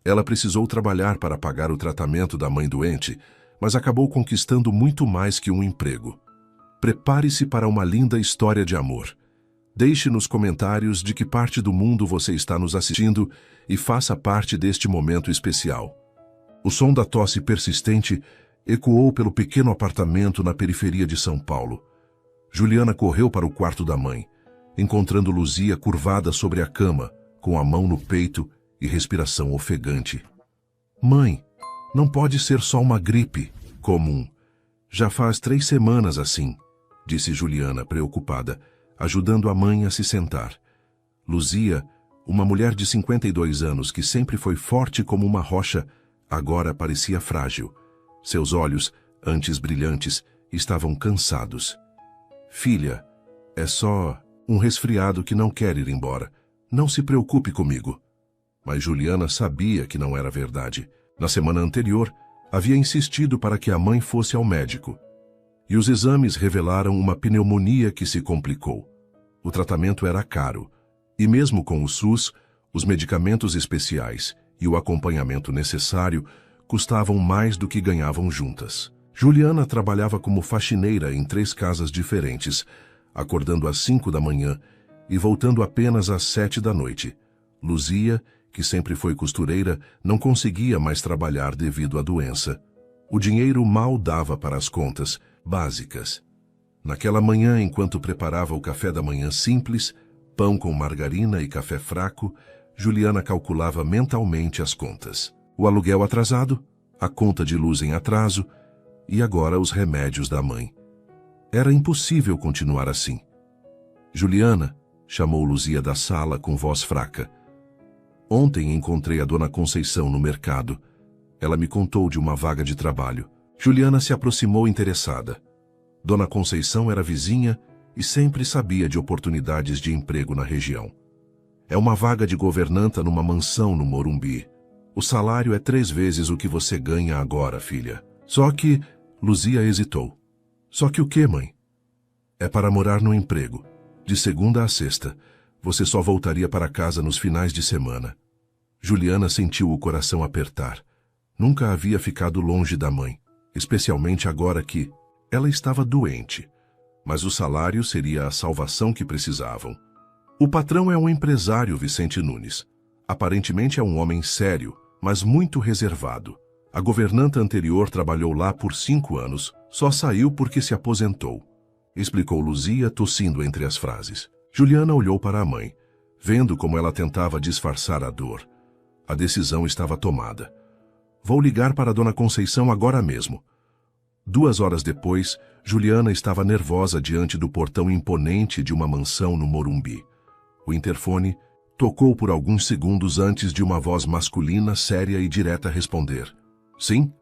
Ela precisou trabalhar para pagar o tratamento da mãe doente, mas acabou conquistando muito mais que um emprego. Prepare-se para uma linda história de amor. Deixe nos comentários de que parte do mundo você está nos assistindo e faça parte deste momento especial. O som da tosse persistente ecoou pelo pequeno apartamento na periferia de São Paulo. Juliana correu para o quarto da mãe, encontrando Luzia curvada sobre a cama, com a mão no peito e respiração ofegante. Mãe, não pode ser só uma gripe comum. Já faz 3 semanas assim, disse Juliana, preocupada, ajudando a mãe a se sentar. Luzia, uma mulher de 52 anos que sempre foi forte como uma rocha, agora parecia frágil. Seus olhos, antes brilhantes, estavam cansados. Filha, é só um resfriado que não quer ir embora. Não se preocupe comigo. Mas Juliana sabia que não era verdade. Na semana anterior, havia insistido para que a mãe fosse ao médico. E os exames revelaram uma pneumonia que se complicou. O tratamento era caro, e mesmo com o SUS, os medicamentos especiais e o acompanhamento necessário custavam mais do que ganhavam juntas. Juliana trabalhava como faxineira em 3 casas diferentes, acordando às 5 da manhã e voltando apenas às 7 da noite. Luzia, que sempre foi costureira, não conseguia mais trabalhar devido à doença. O dinheiro mal dava para as contas básicas. Naquela manhã, enquanto preparava o café da manhã simples, pão com margarina e café fraco, Juliana calculava mentalmente as contas. O aluguel atrasado, a conta de luz em atraso e agora os remédios da mãe. Era impossível continuar assim. Juliana, chamou Luzia da sala com voz fraca. Ontem encontrei a Dona Conceição no mercado. Ela me contou de uma vaga de trabalho. Juliana se aproximou interessada. Dona Conceição era vizinha e sempre sabia de oportunidades de emprego na região. É uma vaga de governanta numa mansão no Morumbi. O salário é 3 vezes o que você ganha agora, filha. Só que... Luzia hesitou. Só que o quê, mãe? É para morar no emprego. De segunda a sexta. Você só voltaria para casa nos finais de semana. Juliana sentiu o coração apertar. Nunca havia ficado longe da mãe, especialmente agora que ela estava doente. Mas o salário seria a salvação que precisavam. O patrão é um empresário, Vicente Nunes. Aparentemente é um homem sério, mas muito reservado. A governanta anterior trabalhou lá por 5 anos, só saiu porque se aposentou, explicou Luzia, tossindo entre as frases. Juliana olhou para a mãe, vendo como ela tentava disfarçar a dor. A decisão estava tomada. Vou ligar para a Dona Conceição agora mesmo. 2 horas depois, Juliana estava nervosa diante do portão imponente de uma mansão no Morumbi. O interfone tocou por alguns segundos antes de uma voz masculina, séria e direta responder. Sim?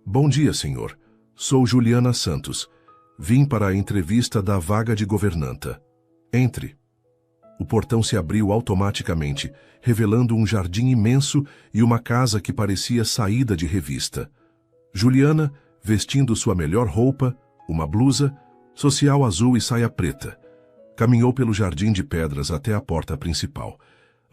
Bom dia, senhor. Sou Juliana Santos. Vim para a entrevista da vaga de governanta. Entre. O portão se abriu automaticamente, revelando um jardim imenso e uma casa que parecia saída de revista. Juliana, vestindo sua melhor roupa, uma blusa, social azul e saia preta, caminhou pelo jardim de pedras até a porta principal.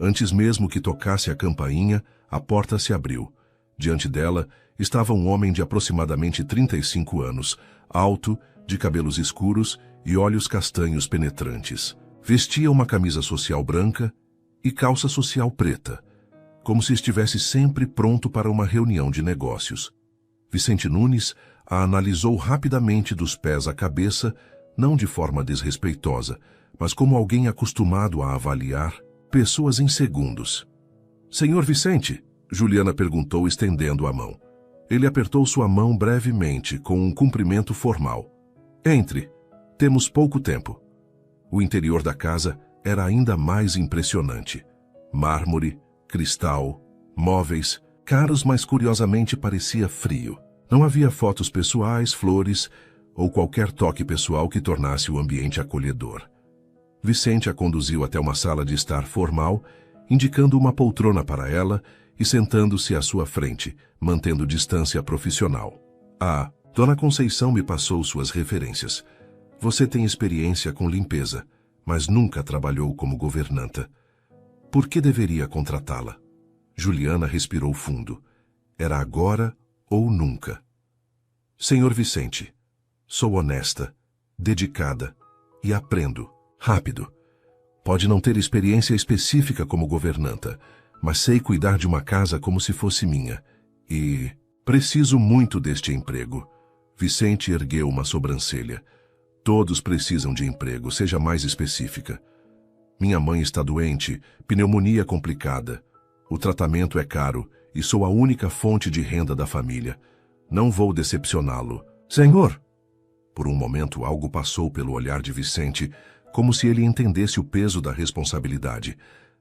Antes mesmo que tocasse a campainha, a porta se abriu. Diante dela estava um homem de aproximadamente 35 anos, alto, de cabelos escuros e olhos castanhos penetrantes. Vestia uma camisa social branca e calça social preta, como se estivesse sempre pronto para uma reunião de negócios. Vicente Nunes a analisou rapidamente dos pés à cabeça, não de forma desrespeitosa, mas como alguém acostumado a avaliar pessoas em segundos. Senhor Vicente? Juliana perguntou, estendendo a mão. Ele apertou sua mão brevemente, com um cumprimento formal. Entre. Temos pouco tempo. O interior da casa era ainda mais impressionante. Mármore, cristal, móveis, caros, mas curiosamente parecia frio. Não havia fotos pessoais, flores ou qualquer toque pessoal que tornasse o ambiente acolhedor. Vicente a conduziu até uma sala de estar formal, indicando uma poltrona para ela e sentando-se à sua frente, mantendo distância profissional. Ah, Dona Conceição me passou suas referências. Você tem experiência com limpeza, mas nunca trabalhou como governanta. Por que deveria contratá-la? Juliana respirou fundo. Era agora ou nunca. Senhor Vicente, sou honesta, dedicada e aprendo rápido. Pode não ter experiência específica como governanta, mas sei cuidar de uma casa como se fosse minha. E preciso muito deste emprego. Vicente ergueu uma sobrancelha. Todos precisam de emprego, seja mais específica. Minha mãe está doente, pneumonia complicada. O tratamento é caro e sou a única fonte de renda da família. Não vou decepcioná-lo. Senhor! Por um momento algo passou pelo olhar de Vicente, como se ele entendesse o peso da responsabilidade,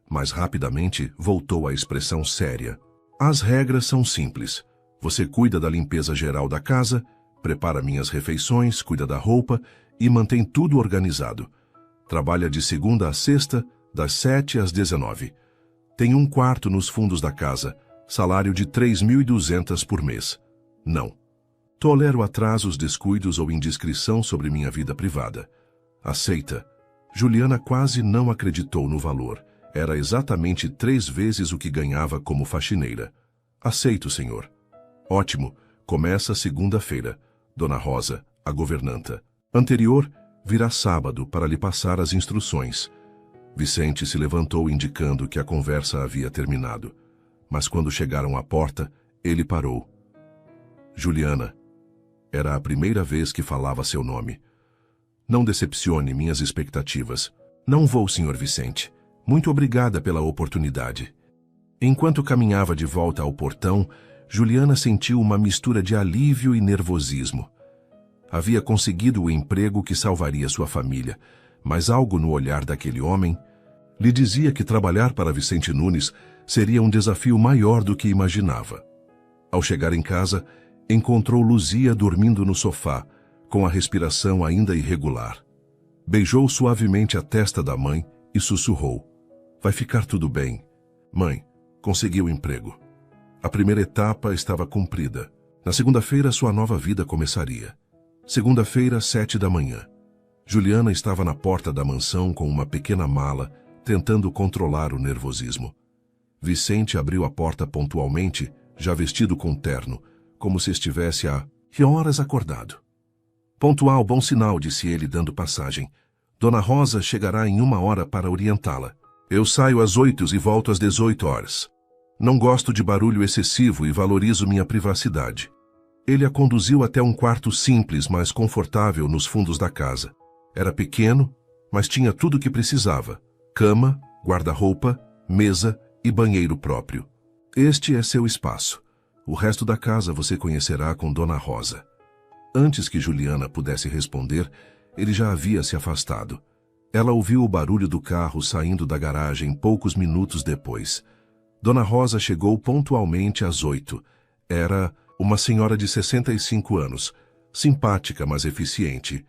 mas rapidamente voltou à expressão séria. As regras são simples. Você cuida da limpeza geral da casa, prepara minhas refeições, cuida da roupa e mantém tudo organizado. Trabalha de segunda a sexta, das 7 às 19. Tem um quarto nos fundos da casa, salário de 3.200 por mês. Não. Tolero atrasos, descuidos ou indiscrição sobre minha vida privada. Aceita. Juliana quase não acreditou no valor. Era exatamente 3 vezes o que ganhava como faxineira. Aceito, senhor. Ótimo. Começa segunda-feira. Dona Rosa, a governanta. Anterior, virá sábado para lhe passar as instruções. Vicente se levantou indicando que a conversa havia terminado. Mas quando chegaram à porta, ele parou. Juliana. Era a primeira vez que falava seu nome. Não decepcione minhas expectativas. Não vou, senhor Vicente. Muito obrigada pela oportunidade. Enquanto caminhava de volta ao portão, Juliana sentiu uma mistura de alívio e nervosismo. Havia conseguido o emprego que salvaria sua família, mas algo no olhar daquele homem lhe dizia que trabalhar para Vicente Nunes seria um desafio maior do que imaginava. Ao chegar em casa, encontrou Luzia dormindo no sofá, com a respiração ainda irregular. Beijou suavemente a testa da mãe e sussurrou. Vai ficar tudo bem. Mãe, consegui o emprego. A primeira etapa estava cumprida. Na segunda-feira, sua nova vida começaria. Segunda-feira, 7 da manhã. Juliana estava na porta da mansão com uma pequena mala, tentando controlar o nervosismo. Vicente abriu a porta pontualmente, já vestido com terno, como se estivesse há horas acordado. Pontual, bom sinal, disse ele, dando passagem. Dona Rosa chegará em 1 hora para orientá-la. Eu saio às 8 e volto às 18 horas. Não gosto de barulho excessivo e valorizo minha privacidade. Ele a conduziu até um quarto simples, mas confortável nos fundos da casa. Era pequeno, mas tinha tudo o que precisava. Cama, guarda-roupa, mesa e banheiro próprio. Este é seu espaço. O resto da casa você conhecerá com Dona Rosa. Antes que Juliana pudesse responder, ele já havia se afastado. Ela ouviu o barulho do carro saindo da garagem poucos minutos depois. Dona Rosa chegou pontualmente às 8. Era uma senhora de 65 anos, simpática, mas eficiente,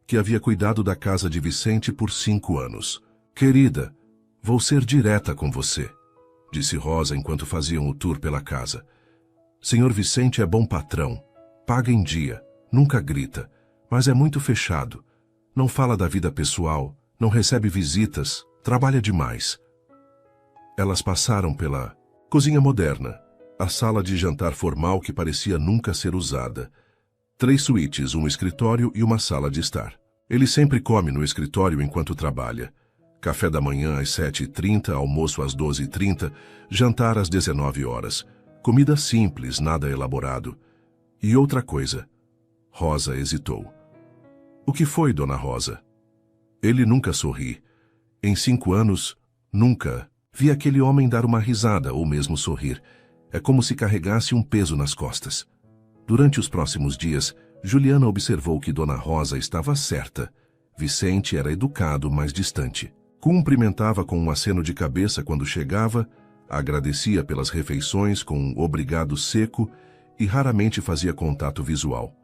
que havia cuidado da casa de Vicente por 5 anos. Querida, vou ser direta com você, disse Rosa enquanto faziam o tour pela casa. Senhor Vicente é bom patrão, paga em dia, nunca grita, mas é muito fechado. Não fala da vida pessoal, não recebe visitas, trabalha demais. Elas passaram pela cozinha moderna, a sala de jantar formal que parecia nunca ser usada. 3 suítes, um escritório e uma sala de estar. Ele sempre come no escritório enquanto trabalha. Café da manhã às 7h30, almoço às 12h30, jantar às 19 horas. Comida simples, nada elaborado. E outra coisa. Rosa hesitou. O que foi, Dona Rosa? Ele nunca sorri. Em 5 anos, nunca vi aquele homem dar uma risada ou mesmo sorrir. É como se carregasse um peso nas costas. Durante os próximos dias, Juliana observou que Dona Rosa estava certa. Vicente era educado, mas distante. Cumprimentava com um aceno de cabeça quando chegava, agradecia pelas refeições com um obrigado seco e raramente fazia contato visual.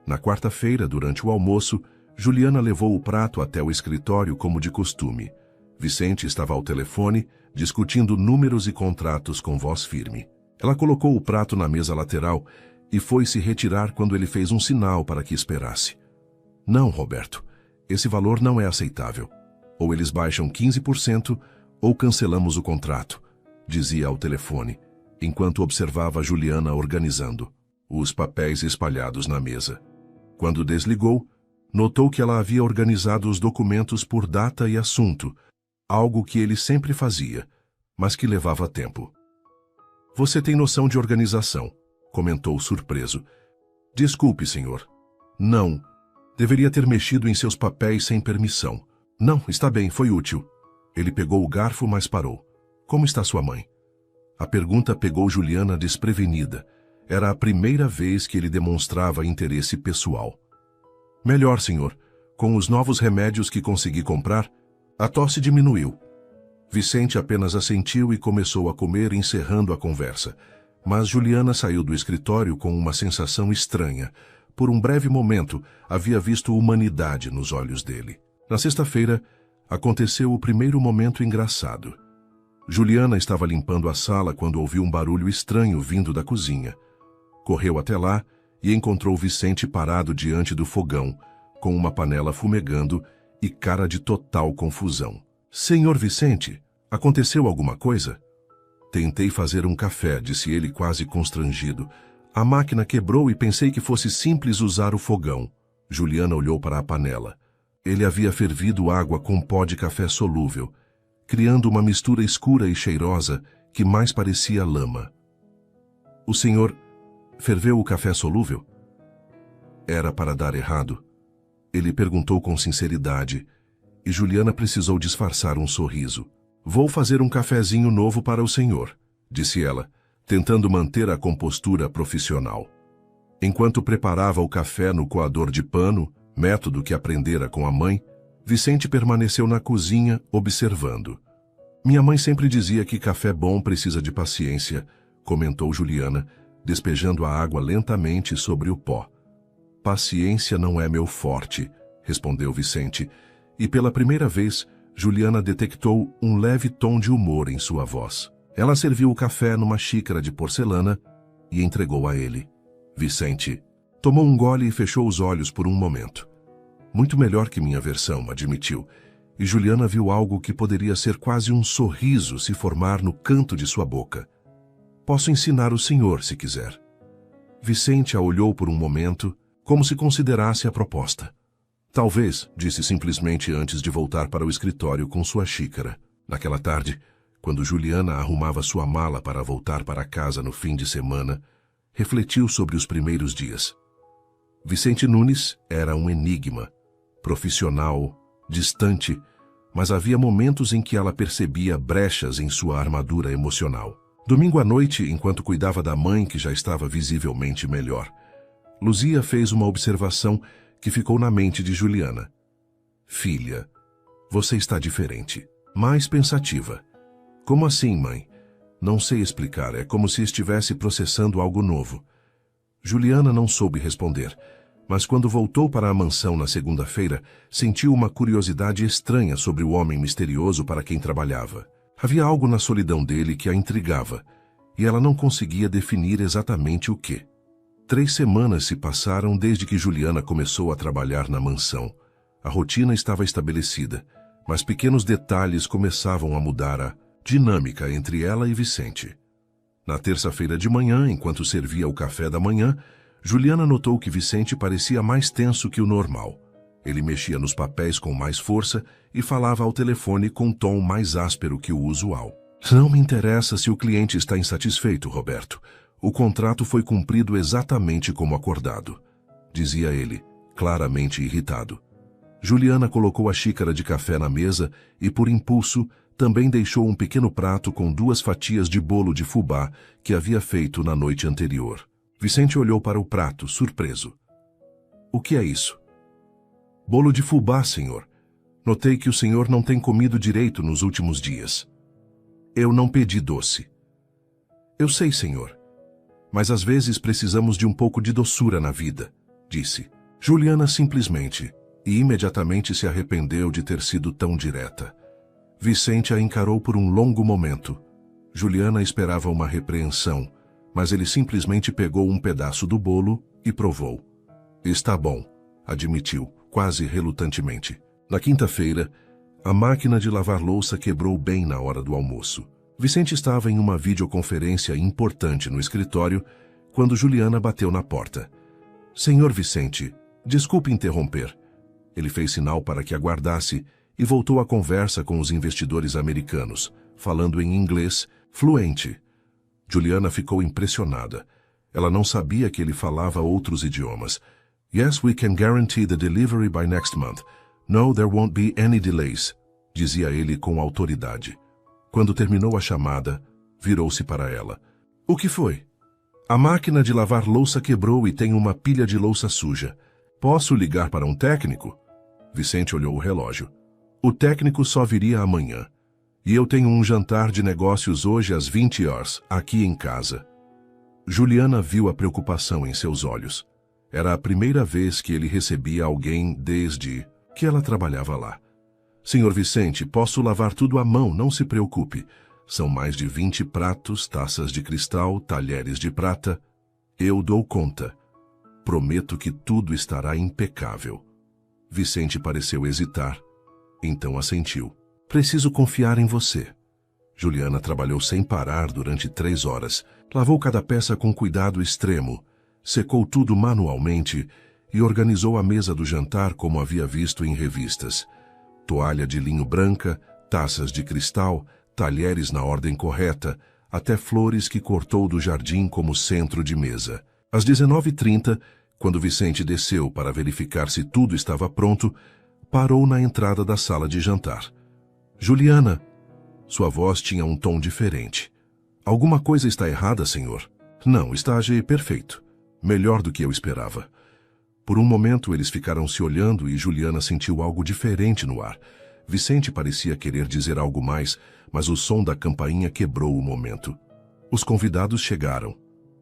Na quarta-feira, durante o almoço, Juliana levou o prato até o escritório como de costume. Vicente estava ao telefone, discutindo números e contratos com voz firme. Ela colocou o prato na mesa lateral e foi se retirar quando ele fez um sinal para que esperasse. Não, Roberto, esse valor não é aceitável. Ou eles baixam 15% ou cancelamos o contrato, dizia ao telefone. enquanto observava Juliana organizando os papéis espalhados na mesa. Quando desligou, notou que ela havia organizado os documentos por data e assunto, algo que ele sempre fazia, mas que levava tempo. "Você tem noção de organização", comentou surpreso. "Desculpe, senhor. Não. Deveria ter mexido em seus papéis sem permissão. Não, está bem, foi útil." Ele pegou o garfo, mas parou. "Como está sua mãe?" A pergunta pegou Juliana desprevenida. Era a primeira vez que ele demonstrava interesse pessoal. "Melhor, senhor. Com os novos remédios que consegui comprar, a tosse diminuiu." Vicente apenas assentiu e começou a comer, encerrando a conversa. Mas Juliana saiu do escritório com uma sensação estranha. Por um breve momento, havia visto humanidade nos olhos dele. Na sexta-feira, aconteceu o primeiro momento engraçado. Juliana estava limpando a sala quando ouviu um barulho estranho vindo da cozinha. Correu até lá e encontrou Vicente parado diante do fogão, com uma panela fumegando e cara de total confusão. "Senhor Vicente, aconteceu alguma coisa?" "Tentei fazer um café", disse ele quase constrangido. "A máquina quebrou e pensei que fosse simples usar o fogão." Juliana olhou para a panela. Ele havia fervido água com pó de café solúvel, criando uma mistura escura e cheirosa que mais parecia lama. "O senhor ferveu o café solúvel?" Era para dar errado. Ele perguntou com sinceridade, e Juliana precisou disfarçar um sorriso. "Vou fazer um cafezinho novo para o senhor", disse ela, tentando manter a compostura profissional. Enquanto preparava o café no coador de pano, método que aprendera com a mãe, Vicente permaneceu na cozinha observando. "Minha mãe sempre dizia que café bom precisa de paciência", comentou Juliana, despejando a água lentamente sobre o pó. "Paciência não é meu forte", respondeu Vicente, e pela primeira vez, Juliana detectou um leve tom de humor em sua voz. Ela serviu o café numa xícara de porcelana e entregou a ele. Vicente tomou um gole e fechou os olhos por um momento. "Muito melhor que minha versão", admitiu, e Juliana viu algo que poderia ser quase um sorriso se formar no canto de sua boca. "Posso ensinar o senhor, se quiser." Vicente a olhou por um momento, como se considerasse a proposta. "Talvez", disse simplesmente antes de voltar para o escritório com sua xícara. Naquela tarde, quando Juliana arrumava sua mala para voltar para casa no fim de semana, refletiu sobre os primeiros dias. Vicente Nunes era um enigma, profissional, distante, mas havia momentos em que ela percebia brechas em sua armadura emocional. Domingo à noite, enquanto cuidava da mãe, que já estava visivelmente melhor, Luzia fez uma observação que ficou na mente de Juliana. "Filha, você está diferente, mais pensativa." "Como assim, mãe?" "Não sei explicar, é como se estivesse processando algo novo." Juliana não soube responder, mas quando voltou para a mansão na segunda-feira, sentiu uma curiosidade estranha sobre o homem misterioso para quem trabalhava. Havia algo na solidão dele que a intrigava, e ela não conseguia definir exatamente o que. 3 semanas se passaram desde que Juliana começou a trabalhar na mansão. A rotina estava estabelecida, mas pequenos detalhes começavam a mudar a dinâmica entre ela e Vicente. Na terça-feira de manhã, enquanto servia o café da manhã, Juliana notou que Vicente parecia mais tenso que o normal. Ele mexia nos papéis com mais força e falava ao telefone com um tom mais áspero que o usual. "Não me interessa se o cliente está insatisfeito, Roberto. O contrato foi cumprido exatamente como acordado", dizia ele, claramente irritado. Juliana colocou a xícara de café na mesa e, por impulso, também deixou um pequeno prato com 2 fatias de bolo de fubá que havia feito na noite anterior. Vicente olhou para o prato, surpreso. "O que é isso?" "Bolo de fubá, senhor. Notei que o senhor não tem comido direito nos últimos dias." "Eu não pedi doce." "Eu sei, senhor. Mas às vezes precisamos de um pouco de doçura na vida", disse. Juliana simplesmente, e imediatamente se arrependeu de ter sido tão direta. Vicente a encarou por um longo momento. Juliana esperava uma repreensão, mas ele simplesmente pegou um pedaço do bolo e provou. "Está bom", admitiu, quase relutantemente. Na quinta-feira, a máquina de lavar louça quebrou bem na hora do almoço. Vicente estava em uma videoconferência importante no escritório quando Juliana bateu na porta. Senhor Vicente, desculpe interromper. Ele fez sinal para que aguardasse e voltou à conversa com os investidores americanos, falando em inglês fluente. Juliana ficou impressionada. Ela não sabia que ele falava outros idiomas. Yes, we can guarantee the delivery by next month. No, there won't be any delays, dizia ele com autoridade. Quando terminou a chamada, virou-se para ela. O que foi? A máquina de lavar louça quebrou e tem uma pilha de louça suja. Posso ligar para um técnico? Vicente olhou o relógio. O técnico só viria amanhã. E eu tenho um jantar de negócios hoje às 20 horas, aqui em casa. Juliana viu a preocupação em seus olhos. Era a primeira vez que ele recebia alguém desde que ela trabalhava lá. Senhor Vicente, posso lavar tudo à mão, não se preocupe. São mais de 20 pratos, taças de cristal, talheres de prata. Eu dou conta. Prometo que tudo estará impecável. Vicente pareceu hesitar. Então assentiu. Preciso confiar em você. Juliana trabalhou sem parar durante 3 horas. Lavou cada peça com cuidado extremo. Secou tudo manualmente e organizou a mesa do jantar como havia visto em revistas. Toalha de linho branca, taças de cristal, talheres na ordem correta, até flores que cortou do jardim como centro de mesa. Às 19h30, quando Vicente desceu para verificar se tudo estava pronto, parou na entrada da sala de jantar. Juliana, sua voz tinha um tom diferente. Alguma coisa está errada, senhor? Não, está perfeito. Melhor do que eu esperava. Por um momento eles ficaram se olhando e Juliana sentiu algo diferente no ar. Vicente parecia querer dizer algo mais, mas o som da campainha quebrou o momento. Os convidados chegaram,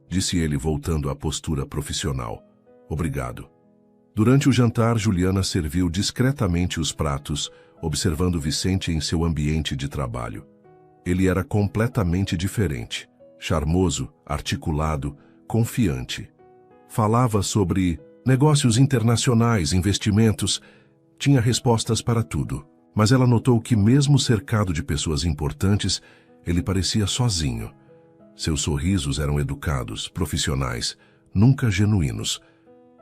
disse ele voltando à postura profissional. Obrigado. Durante o jantar, Juliana serviu discretamente os pratos, observando Vicente em seu ambiente de trabalho. Ele era completamente diferente, charmoso, articulado, confiante. Falava sobre negócios internacionais, investimentos, tinha respostas para tudo. Mas ela notou que mesmo cercado de pessoas importantes, ele parecia sozinho. Seus sorrisos eram educados, profissionais, nunca genuínos.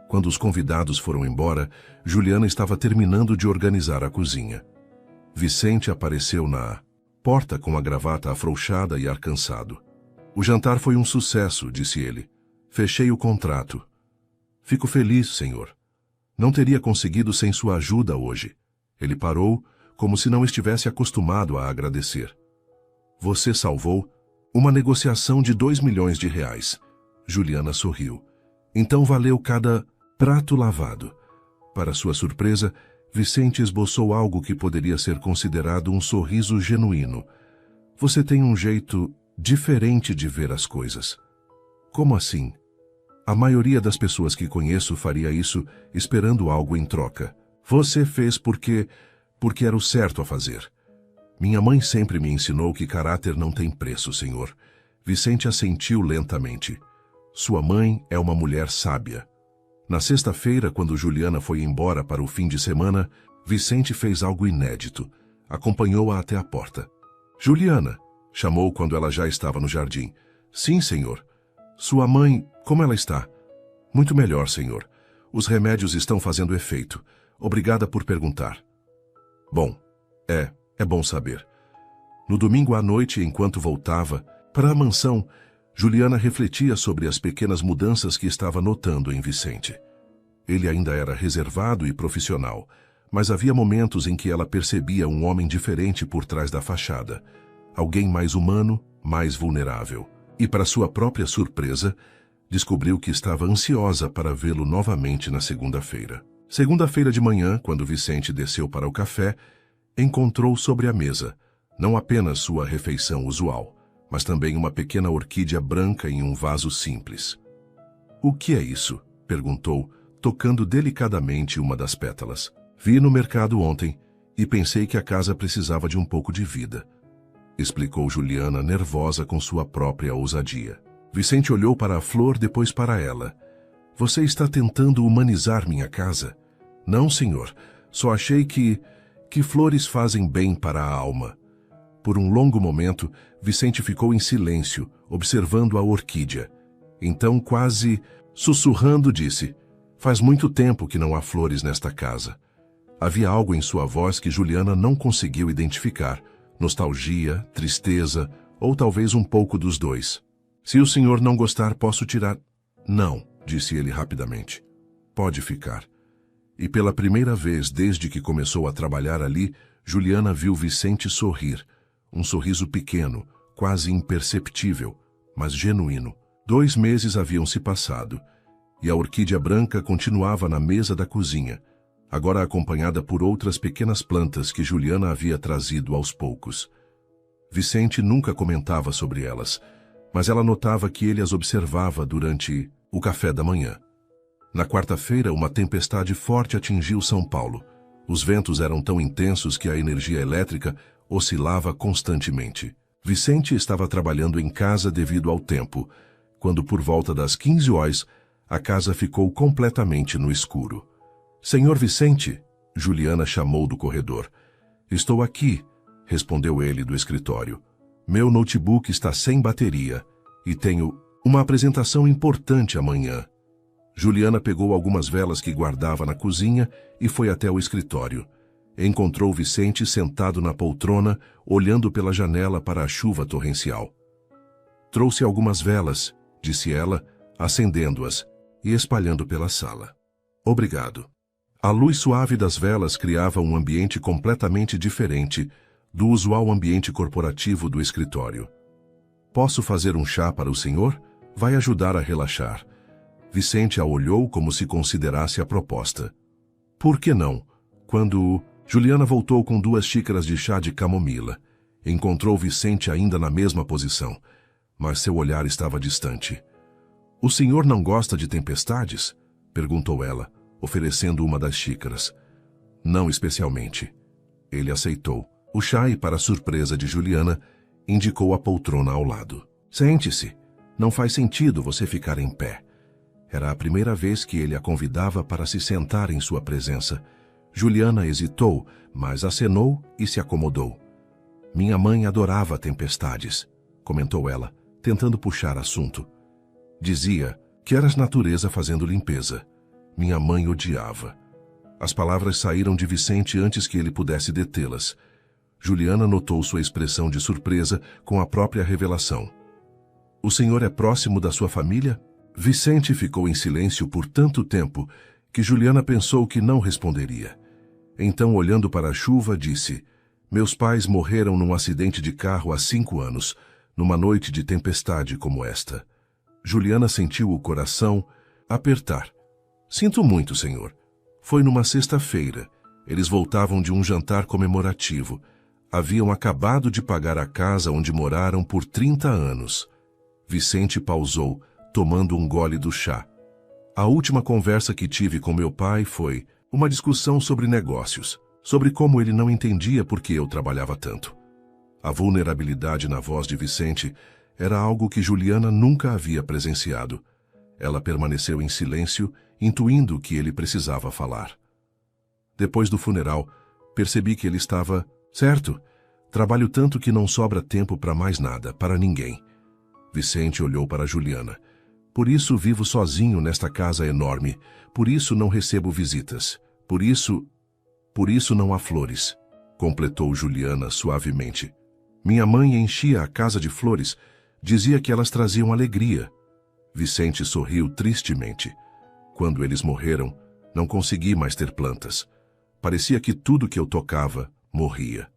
Quando os convidados foram embora, Juliana estava terminando de organizar a cozinha. Vicente apareceu na porta com a gravata afrouxada e ar-cansado. O jantar foi um sucesso, disse ele. Fechei o contrato. Fico feliz, senhor. Não teria conseguido sem sua ajuda hoje. Ele parou, como se não estivesse acostumado a agradecer. Você salvou uma negociação de 2 milhões de reais. Juliana sorriu. Então valeu cada prato lavado. Para sua surpresa, Vicente esboçou algo que poderia ser considerado um sorriso genuíno. Você tem um jeito diferente de ver as coisas. Como assim? A maioria das pessoas que conheço faria isso esperando algo em troca. Você fez porque era o certo a fazer. Minha mãe sempre me ensinou que caráter não tem preço, senhor. Vicente assentiu lentamente. Sua mãe é uma mulher sábia. Na sexta-feira, quando Juliana foi embora para o fim de semana, Vicente fez algo inédito. Acompanhou-a até a porta. Juliana, chamou quando ela já estava no jardim. Sim, senhor. Sua mãe, como ela está? Muito melhor, senhor. Os remédios estão fazendo efeito. Obrigada por perguntar. Bom, é bom saber. No domingo à noite, enquanto voltava para a mansão, Juliana refletia sobre as pequenas mudanças que estava notando em Vicente. Ele ainda era reservado e profissional, mas havia momentos em que ela percebia um homem diferente por trás da fachada. Alguém mais humano, mais vulnerável. E, para sua própria surpresa, descobriu que estava ansiosa para vê-lo novamente na segunda-feira. Segunda-feira de manhã, quando Vicente desceu para o café, encontrou sobre a mesa não apenas sua refeição usual, mas também uma pequena orquídea branca em um vaso simples. O que é isso? Perguntou, tocando delicadamente uma das pétalas. Vi no mercado ontem e pensei que a casa precisava de um pouco de vida, explicou Juliana, nervosa com sua própria ousadia. Vicente olhou para a flor, depois para ela. Você está tentando humanizar minha casa? Não, senhor. Só achei que flores fazem bem para a alma. Por um longo momento, Vicente ficou em silêncio, observando a orquídea. Então, quase sussurrando, disse: "Faz muito tempo que não há flores nesta casa." Havia algo em sua voz que Juliana não conseguiu identificar. Nostalgia, tristeza, ou talvez um pouco dos dois. "Se o senhor não gostar, posso tirar." "Não", disse ele rapidamente. "Pode ficar." E pela primeira vez desde que começou a trabalhar ali, Juliana viu Vicente sorrir. Um sorriso pequeno, quase imperceptível, mas genuíno. 2 meses haviam se passado, e a orquídea branca continuava na mesa da cozinha, agora acompanhada por outras pequenas plantas que Juliana havia trazido aos poucos. Vicente nunca comentava sobre elas, mas ela notava que ele as observava durante o café da manhã. Na quarta-feira, uma tempestade forte atingiu São Paulo. Os ventos eram tão intensos que a energia elétrica oscilava constantemente. Vicente estava trabalhando em casa devido ao tempo, quando por volta das 15 horas, a casa ficou completamente no escuro. "Senhor Vicente", Juliana chamou do corredor. "Estou aqui", respondeu ele do escritório. "Meu notebook está sem bateria e tenho uma apresentação importante amanhã." Juliana pegou algumas velas que guardava na cozinha e foi até o escritório. Encontrou Vicente sentado na poltrona, olhando pela janela para a chuva torrencial. "Trouxe algumas velas", disse ela, acendendo-as e espalhando pela sala. "Obrigado." A luz suave das velas criava um ambiente completamente diferente do usual ambiente corporativo do escritório. "Posso fazer um chá para o senhor? Vai ajudar a relaxar." Vicente a olhou como se considerasse a proposta. "Por que não?" Quando Juliana voltou com 2 xícaras de chá de camomila, encontrou Vicente ainda na mesma posição, mas seu olhar estava distante. "O senhor não gosta de tempestades?" perguntou ela, oferecendo uma das xícaras. "Não especialmente." Ele aceitou o chá e, para surpresa de Juliana, indicou a poltrona ao lado. "Sente-se. Não faz sentido você ficar em pé." Era a primeira vez que ele a convidava para se sentar em sua presença. Juliana hesitou, mas acenou e se acomodou. "Minha mãe adorava tempestades", comentou ela, tentando puxar assunto. "Dizia que eras natureza fazendo limpeza. Minha mãe odiava." As palavras saíram de Vicente antes que ele pudesse detê-las. Juliana notou sua expressão de surpresa com a própria revelação. "O senhor é próximo da sua família?" Vicente ficou em silêncio por tanto tempo que Juliana pensou que não responderia. Então, olhando para a chuva, disse: "Meus pais morreram num acidente de carro há 5 anos, numa noite de tempestade como esta." Juliana sentiu o coração apertar. "Sinto muito, senhor. Foi numa sexta-feira. Eles voltavam de um jantar comemorativo. Haviam acabado de pagar a casa onde moraram por 30 anos. Vicente pausou, tomando um gole do chá. "A última conversa que tive com meu pai foi uma discussão sobre negócios, sobre como ele não entendia por que eu trabalhava tanto." A vulnerabilidade na voz de Vicente era algo que Juliana nunca havia presenciado. Ela permaneceu em silêncio, intuindo que ele precisava falar. Depois do funeral, percebi que ele estava certo. Trabalho tanto que não sobra tempo para mais nada, para ninguém. Vicente olhou para Juliana. "Por isso vivo sozinho nesta casa enorme. Por isso não recebo visitas. Por isso não há flores", completou Juliana suavemente. "Minha mãe enchia a casa de flores. Dizia que elas traziam alegria." Vicente sorriu tristemente. "Quando eles morreram, não consegui mais ter plantas. Parecia que tudo que eu tocava morria."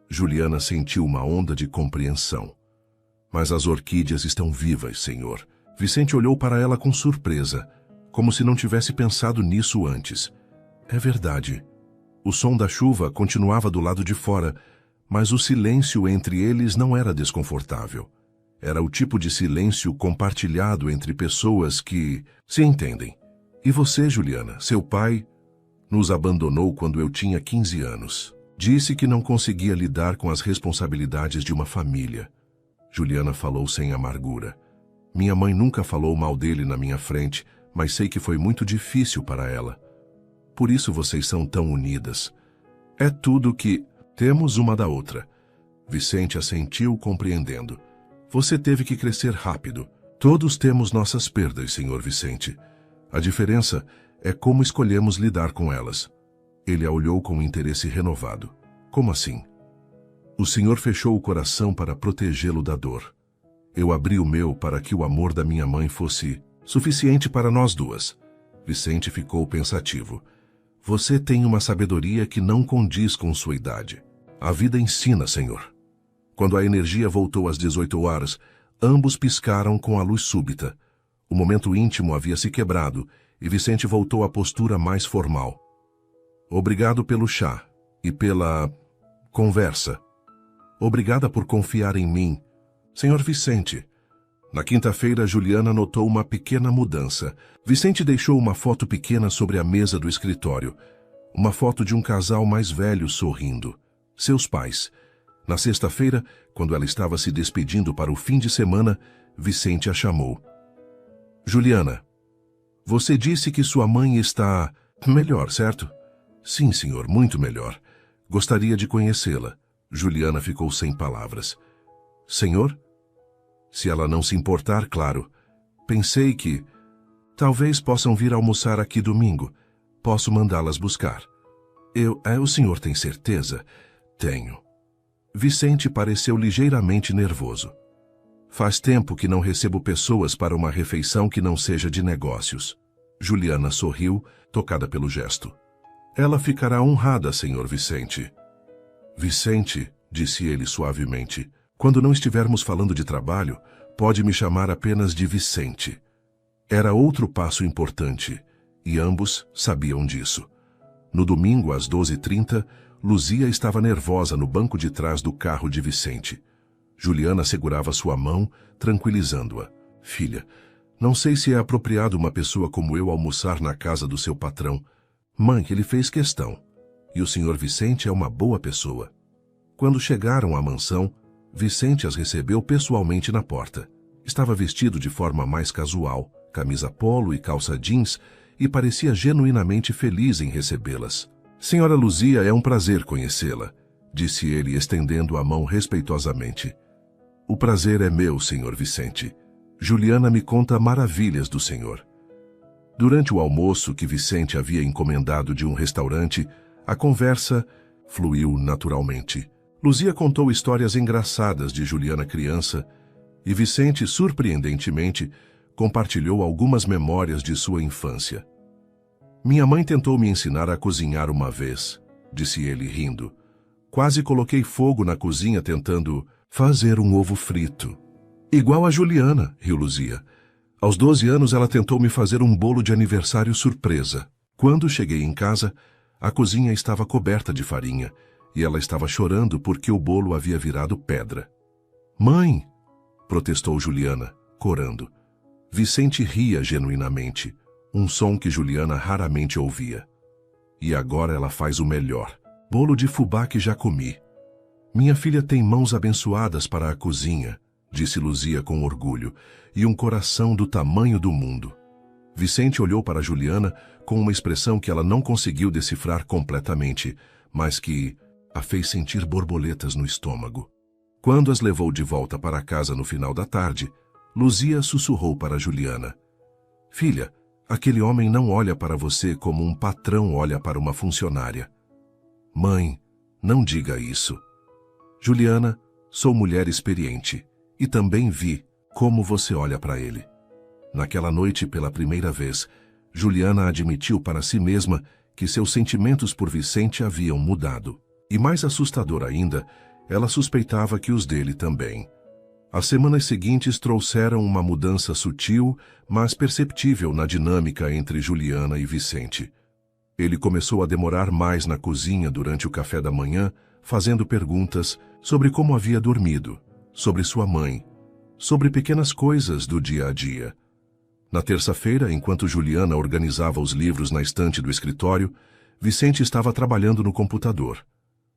Juliana sentiu uma onda de compreensão. "Mas as orquídeas estão vivas, senhor." Vicente olhou para ela com surpresa, como se não tivesse pensado nisso antes. "É verdade." O som da chuva continuava do lado de fora, mas o silêncio entre eles não era desconfortável. Era o tipo de silêncio compartilhado entre pessoas que se entendem. "E você, Juliana, seu pai nos abandonou quando eu tinha 15 anos. Disse que não conseguia lidar com as responsabilidades de uma família." Juliana falou sem amargura. "Minha mãe nunca falou mal dele na minha frente, mas sei que foi muito difícil para ela. Por isso vocês são tão unidas. É tudo que temos uma da outra." Vicente assentiu, compreendendo. Você teve que crescer rápido. Todos temos nossas perdas, Sr. Vicente. A diferença é como escolhemos lidar com elas. Ele a olhou com interesse renovado. Como assim? O Senhor fechou o coração para protegê-lo da dor. Eu abri o meu para que o amor da minha mãe fosse suficiente para nós duas. Vicente ficou pensativo. Você tem uma sabedoria que não condiz com sua idade. A vida ensina, Senhor. Quando a energia voltou às 18 horas, ambos piscaram com a luz súbita. O momento íntimo havia se quebrado e Vicente voltou à postura mais formal. Obrigado pelo chá e pela conversa. Obrigada por confiar em mim. Senhor Vicente. Na quinta-feira, Juliana notou uma pequena mudança. Vicente deixou uma foto pequena sobre a mesa do escritório. Uma foto de um casal mais velho sorrindo. Seus pais. Na sexta-feira, quando ela estava se despedindo para o fim de semana, Vicente a chamou. Juliana, você disse que sua mãe está melhor, certo? Sim, senhor, muito melhor. Gostaria de conhecê-la. Juliana ficou sem palavras. Senhor? Se ela não se importar, claro. Pensei que talvez possam vir almoçar aqui domingo. Posso mandá-las buscar. O senhor tem certeza? Tenho. Vicente pareceu ligeiramente nervoso. Faz tempo que não recebo pessoas para uma refeição que não seja de negócios. Juliana sorriu, tocada pelo gesto. Ela ficará honrada, senhor Vicente. Vicente, disse ele suavemente, quando não estivermos falando de trabalho, pode me chamar apenas de Vicente. Era outro passo importante, e ambos sabiam disso. No domingo, às 12h30, Luzia estava nervosa no banco de trás do carro de Vicente. Juliana segurava sua mão, tranquilizando-a. Filha, não sei se é apropriado uma pessoa como eu almoçar na casa do seu patrão. Mãe, ele fez questão. E o senhor Vicente é uma boa pessoa. Quando chegaram à mansão, Vicente as recebeu pessoalmente na porta. Estava vestido de forma mais casual, camisa polo e calça jeans, e parecia genuinamente feliz em recebê-las. Senhora Luzia, é um prazer conhecê-la, disse ele, estendendo a mão respeitosamente. O prazer é meu, senhor Vicente. Juliana me conta maravilhas do senhor. Durante o almoço que Vicente havia encomendado de um restaurante, a conversa fluiu naturalmente. Luzia contou histórias engraçadas de Juliana criança e Vicente, surpreendentemente, compartilhou algumas memórias de sua infância. Minha mãe tentou me ensinar a cozinhar uma vez, disse ele rindo. Quase coloquei fogo na cozinha tentando fazer um ovo frito. Igual a Juliana, riu Luzia. Aos 12 anos ela tentou me fazer um bolo de aniversário surpresa. Quando cheguei em casa, a cozinha estava coberta de farinha e ela estava chorando porque o bolo havia virado pedra. Mãe! Protestou Juliana, corando. Vicente ria genuinamente, um som que Juliana raramente ouvia. E agora ela faz o melhor. Bolo de fubá que já comi. Minha filha tem mãos abençoadas para a cozinha, disse Luzia com orgulho, e um coração do tamanho do mundo. Vicente olhou para Juliana com uma expressão que ela não conseguiu decifrar completamente, mas que a fez sentir borboletas no estômago. Quando as levou de volta para casa no final da tarde, Luzia sussurrou para Juliana. Filha, aquele homem não olha para você como um patrão olha para uma funcionária. Mãe, não diga isso. Juliana, sou mulher experiente e também vi como você olha para ele. Naquela noite, pela primeira vez, Juliana admitiu para si mesma que seus sentimentos por Vicente haviam mudado. E mais assustador ainda, ela suspeitava que os dele também. As semanas seguintes trouxeram uma mudança sutil, mas perceptível na dinâmica entre Juliana e Vicente. Ele começou a demorar mais na cozinha durante o café da manhã, fazendo perguntas sobre como havia dormido, sobre sua mãe, sobre pequenas coisas do dia a dia. Na terça-feira, enquanto Juliana organizava os livros na estante do escritório, Vicente estava trabalhando no computador.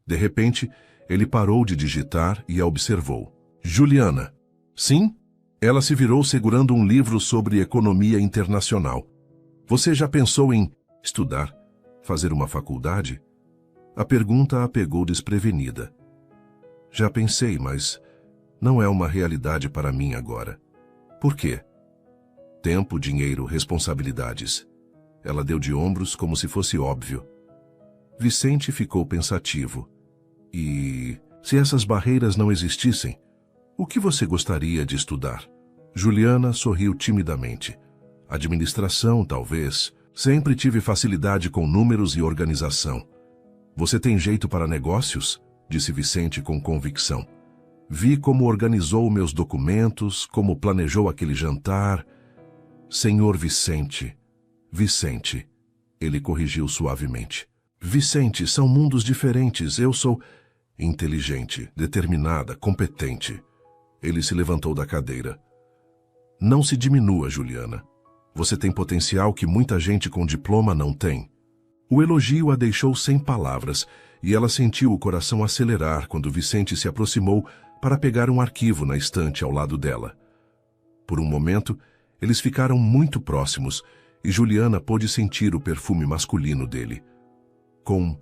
De repente, ele parou de digitar e a observou. Juliana. Sim? Ela se virou segurando um livro sobre economia internacional. Você já pensou em estudar? Fazer uma faculdade? A pergunta a pegou desprevenida. Já pensei, mas não é uma realidade para mim agora. Por quê? Tempo, dinheiro, responsabilidades. Ela deu de ombros como se fosse óbvio. Vicente ficou pensativo. E se essas barreiras não existissem, o que você gostaria de estudar? Juliana sorriu timidamente. Administração, talvez. Sempre tive facilidade com números e organização. Você tem jeito para negócios? Disse Vicente com convicção. Vi como organizou meus documentos, como planejou aquele jantar. Senhor Vicente. Vicente. Ele corrigiu suavemente. Vicente, são mundos diferentes. Eu sou inteligente, determinada, competente. Ele se levantou da cadeira. Não se diminua, Juliana. Você tem potencial que muita gente com diploma não tem. O elogio a deixou sem palavras e ela sentiu o coração acelerar quando Vicente se aproximou para pegar um arquivo na estante ao lado dela. Por um momento, eles ficaram muito próximos e Juliana pôde sentir o perfume masculino dele. Com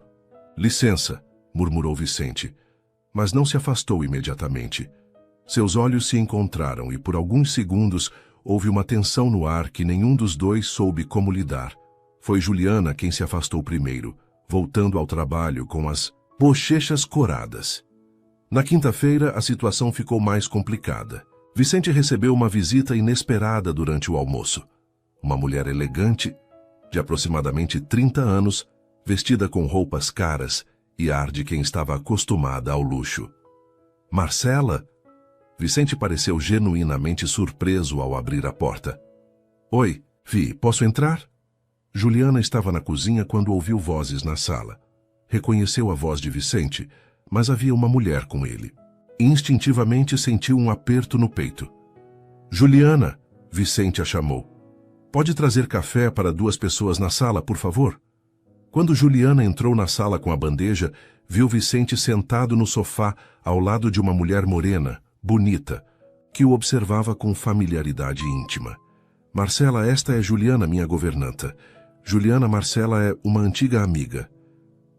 licença, murmurou Vicente, mas não se afastou imediatamente. Seus olhos se encontraram e por alguns segundos houve uma tensão no ar que nenhum dos dois soube como lidar. Foi Juliana quem se afastou primeiro, voltando ao trabalho com as bochechas coradas. Na quinta-feira, a situação ficou mais complicada. Vicente recebeu uma visita inesperada durante o almoço. Uma mulher elegante, de aproximadamente 30 anos, vestida com roupas caras e ar de quem estava acostumada ao luxo. Marcela? Vicente pareceu genuinamente surpreso ao abrir a porta. Oi, Vi, posso entrar? Juliana estava na cozinha quando ouviu vozes na sala. Reconheceu a voz de Vicente, mas havia uma mulher com ele. Instintivamente sentiu um aperto no peito. Juliana, Vicente a chamou. Pode trazer café para 2 pessoas na sala, por favor? Quando Juliana entrou na sala com a bandeja, viu Vicente sentado no sofá ao lado de uma mulher morena, bonita, que o observava com familiaridade íntima. Marcela, esta é Juliana, minha governanta. Juliana Marcela é uma antiga amiga.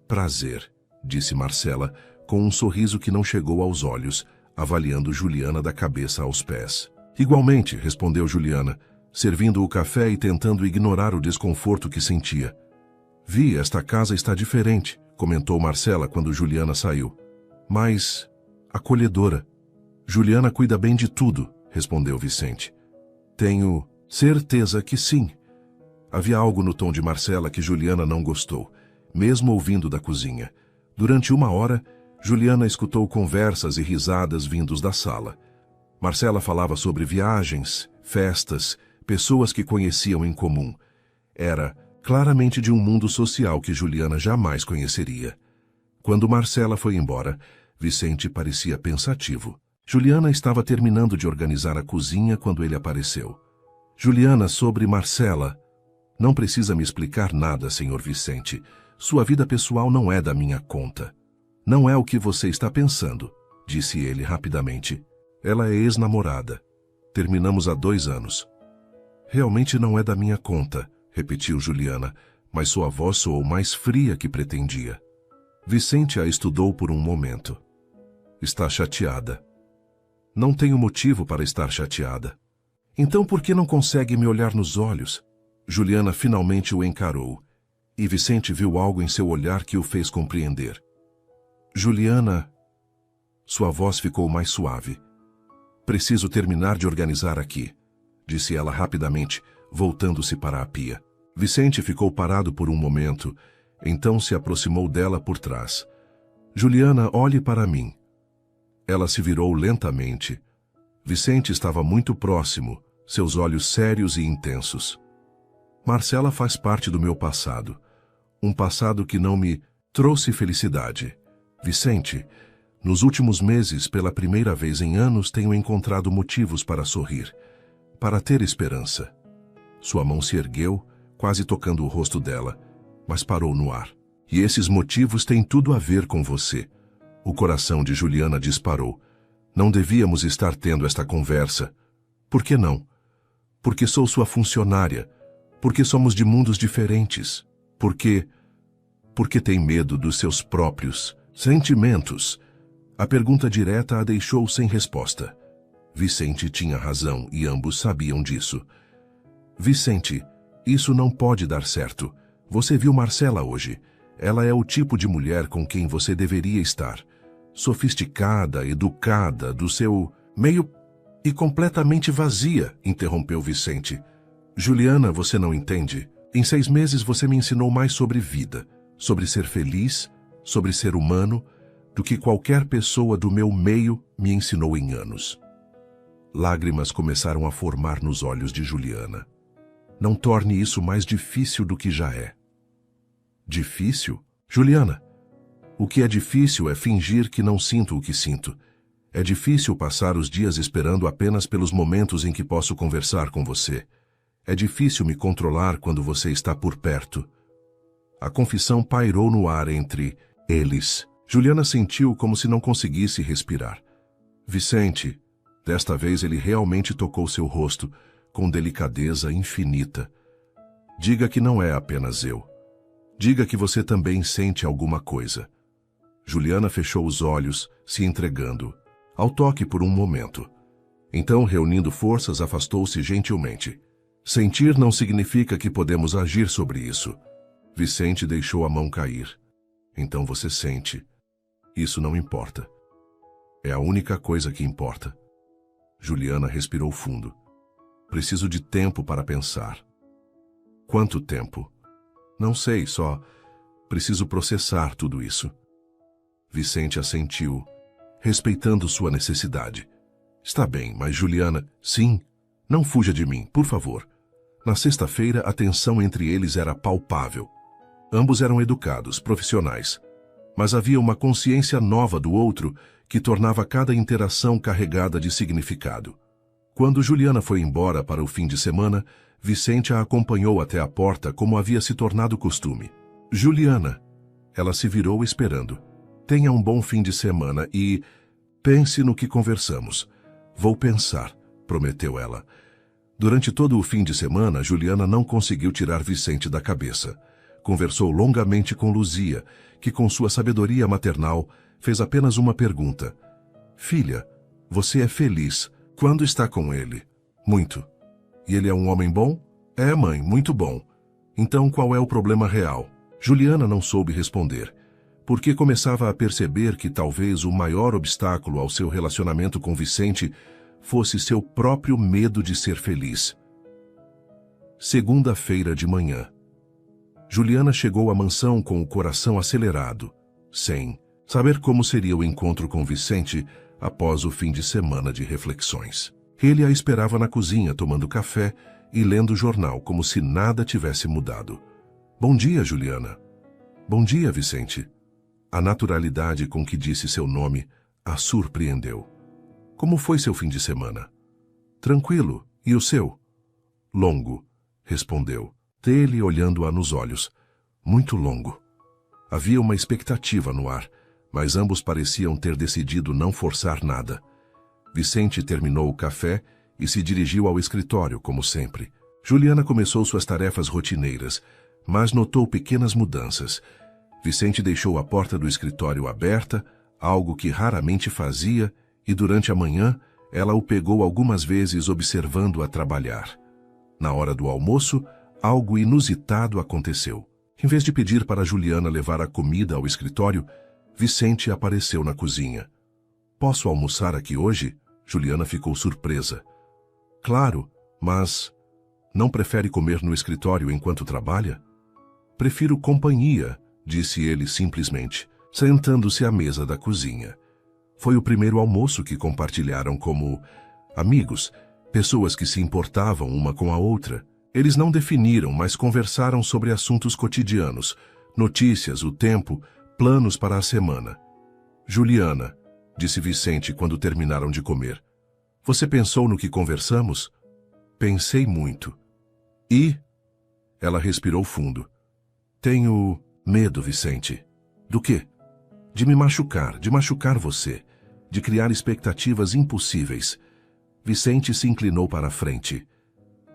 Prazer, disse Marcela, com um sorriso que não chegou aos olhos, avaliando Juliana da cabeça aos pés. Igualmente, respondeu Juliana, servindo o café e tentando ignorar o desconforto que sentia. Vi, esta casa está diferente, comentou Marcela quando Juliana saiu. Mais acolhedora. Juliana cuida bem de tudo, respondeu Vicente. Tenho certeza que sim. Havia algo no tom de Marcela que Juliana não gostou, mesmo ouvindo da cozinha. Durante 1 hora, Juliana escutou conversas e risadas vindos da sala. Marcela falava sobre viagens, festas, pessoas que conheciam em comum. Era claramente de um mundo social que Juliana jamais conheceria. Quando Marcela foi embora, Vicente parecia pensativo. Juliana estava terminando de organizar a cozinha quando ele apareceu. Juliana, sobre Marcela. Não precisa me explicar nada, senhor Vicente. Sua vida pessoal não é da minha conta. Não é o que você está pensando, disse ele rapidamente. Ela é ex-namorada. Terminamos há 2 anos. Realmente não é da minha conta, repetiu Juliana, mas sua voz soou mais fria que pretendia. Vicente a estudou por um momento. Está chateada. Não tenho motivo para estar chateada. Então por que não consegue me olhar nos olhos? Juliana finalmente o encarou, e Vicente viu algo em seu olhar que o fez compreender. Juliana... Sua voz ficou mais suave. Preciso terminar de organizar aqui, disse ela rapidamente, voltando-se para a pia. Vicente ficou parado por um momento, então se aproximou dela por trás. Juliana, olhe para mim. Ela se virou lentamente. Vicente estava muito próximo, seus olhos sérios e intensos. Marcela faz parte do meu passado. Um passado que não me trouxe felicidade. Vicente, nos últimos meses, pela primeira vez em anos, tenho encontrado motivos para sorrir, para ter esperança. Sua mão se ergueu, quase tocando o rosto dela, mas parou no ar. E esses motivos têm tudo a ver com você. O coração de Juliana disparou. Não devíamos estar tendo esta conversa. Por que não? Porque sou sua funcionária. Porque somos de mundos diferentes. Porque tem medo dos seus próprios sentimentos. A pergunta direta a deixou sem resposta. Vicente tinha razão e ambos sabiam disso. Vicente, isso não pode dar certo. Você viu Marcela hoje. Ela é o tipo de mulher com quem você deveria estar. Sofisticada, educada, do seu meio e completamente vazia, interrompeu Vicente. Juliana, você não entende. Em 6 meses você me ensinou mais sobre vida, sobre ser feliz, sobre ser humano, do que qualquer pessoa do meu meio me ensinou em anos. Lágrimas começaram a formar nos olhos de Juliana. Não torne isso mais difícil do que já é. Difícil? Juliana, o que é difícil é fingir que não sinto o que sinto. É difícil passar os dias esperando apenas pelos momentos em que posso conversar com você. É difícil me controlar quando você está por perto. A confissão pairou no ar entre eles. Juliana sentiu como se não conseguisse respirar. Vicente, desta vez ele realmente tocou seu rosto, com delicadeza infinita. Diga que não é apenas eu. Diga que você também sente alguma coisa. Juliana fechou os olhos, se entregando ao toque por um momento. Então, reunindo forças, afastou-se gentilmente. Sentir não significa que podemos agir sobre isso. Vicente deixou a mão cair. Então você sente. Isso não importa. É a única coisa que importa. Juliana respirou fundo. Preciso de tempo para pensar. Quanto tempo? Não sei, só preciso processar tudo isso. Vicente assentiu, respeitando sua necessidade. Está bem, mas Juliana, sim, não fuja de mim, por favor. Na sexta-feira, a tensão entre eles era palpável. Ambos eram educados, profissionais. Mas havia uma consciência nova do outro que tornava cada interação carregada de significado. Quando Juliana foi embora para o fim de semana, Vicente a acompanhou até a porta como havia se tornado costume. Juliana, ela se virou esperando. Tenha um bom fim de semana e pense no que conversamos. Vou pensar, prometeu ela. Durante todo o fim de semana, Juliana não conseguiu tirar Vicente da cabeça. Conversou longamente com Luzia, que com sua sabedoria maternal fez apenas uma pergunta. Filha, você é feliz quando está com ele? Muito. E ele é um homem bom? É, mãe, muito bom. Então qual é o problema real? Juliana não soube responder, porque começava a perceber que talvez o maior obstáculo ao seu relacionamento com Vicente fosse seu próprio medo de ser feliz. Segunda-feira de manhã. Juliana chegou à mansão com o coração acelerado, sem saber como seria o encontro com Vicente após o fim de semana de reflexões. Ele a esperava na cozinha tomando café e lendo o jornal como se nada tivesse mudado. Bom dia, Juliana. Bom dia, Vicente. A naturalidade com que disse seu nome a surpreendeu. Como foi seu fim de semana? Tranquilo. E o seu? Longo, respondeu, ele olhando-a nos olhos. Muito longo. Havia uma expectativa no ar, mas ambos pareciam ter decidido não forçar nada. Vicente terminou o café e se dirigiu ao escritório, como sempre. Juliana começou suas tarefas rotineiras, mas notou pequenas mudanças. Vicente deixou a porta do escritório aberta, algo que raramente fazia, e durante a manhã ela o pegou algumas vezes observando-a trabalhar. Na hora do almoço, algo inusitado aconteceu. Em vez de pedir para Juliana levar a comida ao escritório, Vicente apareceu na cozinha. Posso almoçar aqui hoje? Juliana ficou surpresa. Claro, mas não prefere comer no escritório enquanto trabalha? Prefiro companhia, disse ele simplesmente, sentando-se à mesa da cozinha. Foi o primeiro almoço que compartilharam como amigos, pessoas que se importavam uma com a outra. Eles não definiram, mas conversaram sobre assuntos cotidianos, notícias, o tempo, planos para a semana. Juliana, disse Vicente quando terminaram de comer. Você pensou no que conversamos? Pensei muito. E? Ela respirou fundo. Tenho medo, Vicente. Do quê? De me machucar, de machucar você, de criar expectativas impossíveis. Vicente se inclinou para a frente.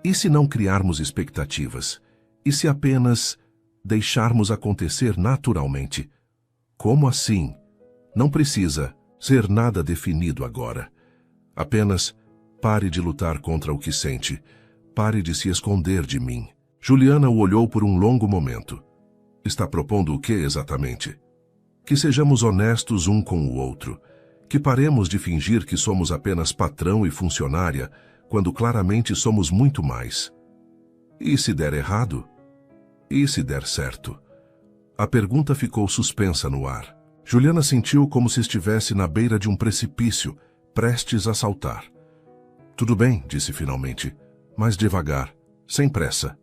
E se não criarmos expectativas? E se apenas deixarmos acontecer naturalmente? Como assim? Não precisa, ser nada definido agora. Apenas pare de lutar contra o que sente. Pare de se esconder de mim. Juliana o olhou por um longo momento. Está propondo o que exatamente? Que sejamos honestos um com o outro. Que paremos de fingir que somos apenas patrão e funcionária, quando claramente somos muito mais. E se der errado? E se der certo? A pergunta ficou suspensa no ar. Juliana sentiu como se estivesse na beira de um precipício, prestes a saltar. Tudo bem, disse finalmente, mas devagar, sem pressa.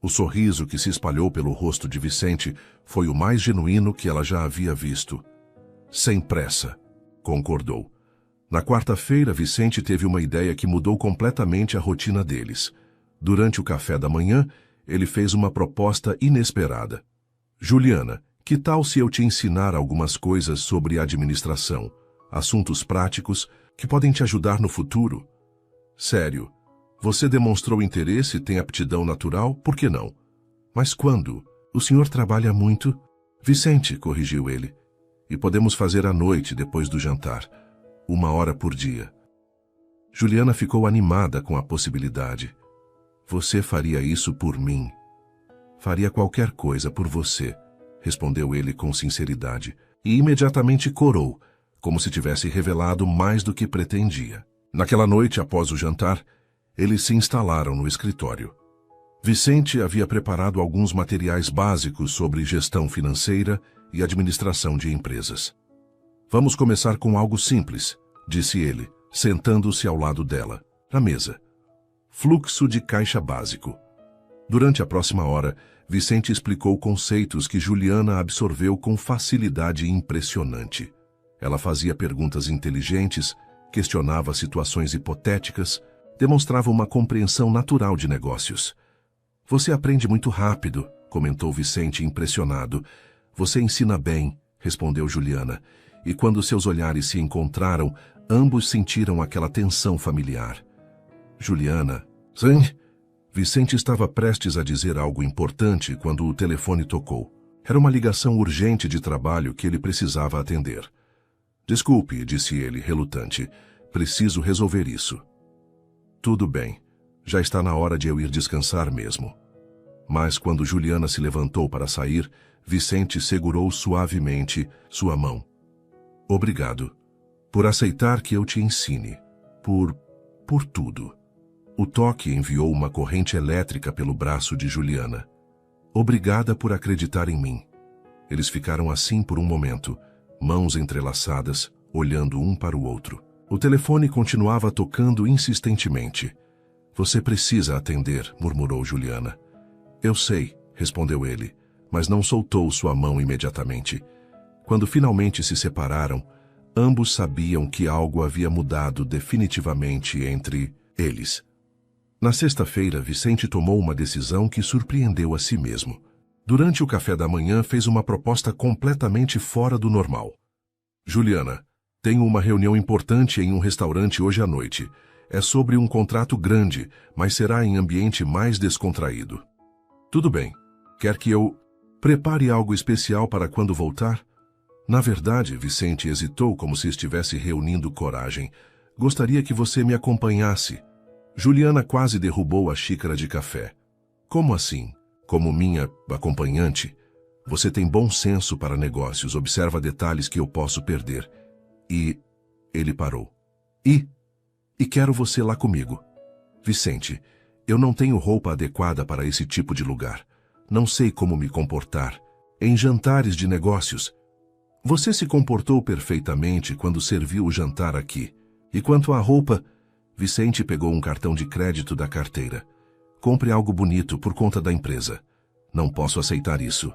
O sorriso que se espalhou pelo rosto de Vicente foi o mais genuíno que ela já havia visto. Sem pressa, concordou. Na quarta-feira, Vicente teve uma ideia que mudou completamente a rotina deles. Durante o café da manhã, ele fez uma proposta inesperada. Juliana, que tal se eu te ensinar algumas coisas sobre administração, assuntos práticos que podem te ajudar no futuro? Sério, você demonstrou interesse e tem aptidão natural, por que não? Mas quando? O senhor trabalha muito? Vicente, corrigiu ele. E podemos fazer à noite, depois do jantar. 1 hora por dia. Juliana ficou animada com a possibilidade. Você faria isso por mim? Faria qualquer coisa por você, respondeu ele com sinceridade, e imediatamente corou, como se tivesse revelado mais do que pretendia. Naquela noite, após o jantar, eles se instalaram no escritório. Vicente havia preparado alguns materiais básicos sobre gestão financeira e administração de empresas. Vamos começar com algo simples, disse ele, sentando-se ao lado dela, na mesa. Fluxo de caixa básico. Durante a próxima hora, Vicente explicou conceitos que Juliana absorveu com facilidade impressionante. Ela fazia perguntas inteligentes, questionava situações hipotéticas, demonstrava uma compreensão natural de negócios. Você aprende muito rápido, comentou Vicente impressionado. Você ensina bem, respondeu Juliana, e quando seus olhares se encontraram, ambos sentiram aquela tensão familiar. Juliana, sim? Vicente estava prestes a dizer algo importante quando o telefone tocou. Era uma ligação urgente de trabalho que ele precisava atender. Desculpe, disse ele, relutante. Preciso resolver isso. Tudo bem. Já está na hora de eu ir descansar mesmo. Mas quando Juliana se levantou para sair, Vicente segurou suavemente sua mão. Obrigado. Por aceitar que eu te ensine. Por tudo. O toque enviou uma corrente elétrica pelo braço de Juliana. Obrigada por acreditar em mim. Eles ficaram assim por um momento, mãos entrelaçadas, olhando um para o outro. O telefone continuava tocando insistentemente. Você precisa atender, murmurou Juliana. Eu sei, respondeu ele, mas não soltou sua mão imediatamente. Quando finalmente se separaram, ambos sabiam que algo havia mudado definitivamente entre eles. Na sexta-feira, Vicente tomou uma decisão que surpreendeu a si mesmo. Durante o café da manhã, fez uma proposta completamente fora do normal. Juliana, tenho uma reunião importante em um restaurante hoje à noite. É sobre um contrato grande, mas será em ambiente mais descontraído. Tudo bem. Quer que eu prepare algo especial para quando voltar? Na verdade, Vicente hesitou como se estivesse reunindo coragem. Gostaria que você me acompanhasse. Juliana quase derrubou a xícara de café. Como assim? Como minha acompanhante? Você tem bom senso para negócios, observa detalhes que eu posso perder. E... Ele parou. E quero você lá comigo. Vicente, eu não tenho roupa adequada para esse tipo de lugar. Não sei como me comportar. Em jantares de negócios. Você se comportou perfeitamente quando serviu o jantar aqui. E quanto à roupa... Vicente pegou um cartão de crédito da carteira. Compre algo bonito por conta da empresa. Não posso aceitar isso.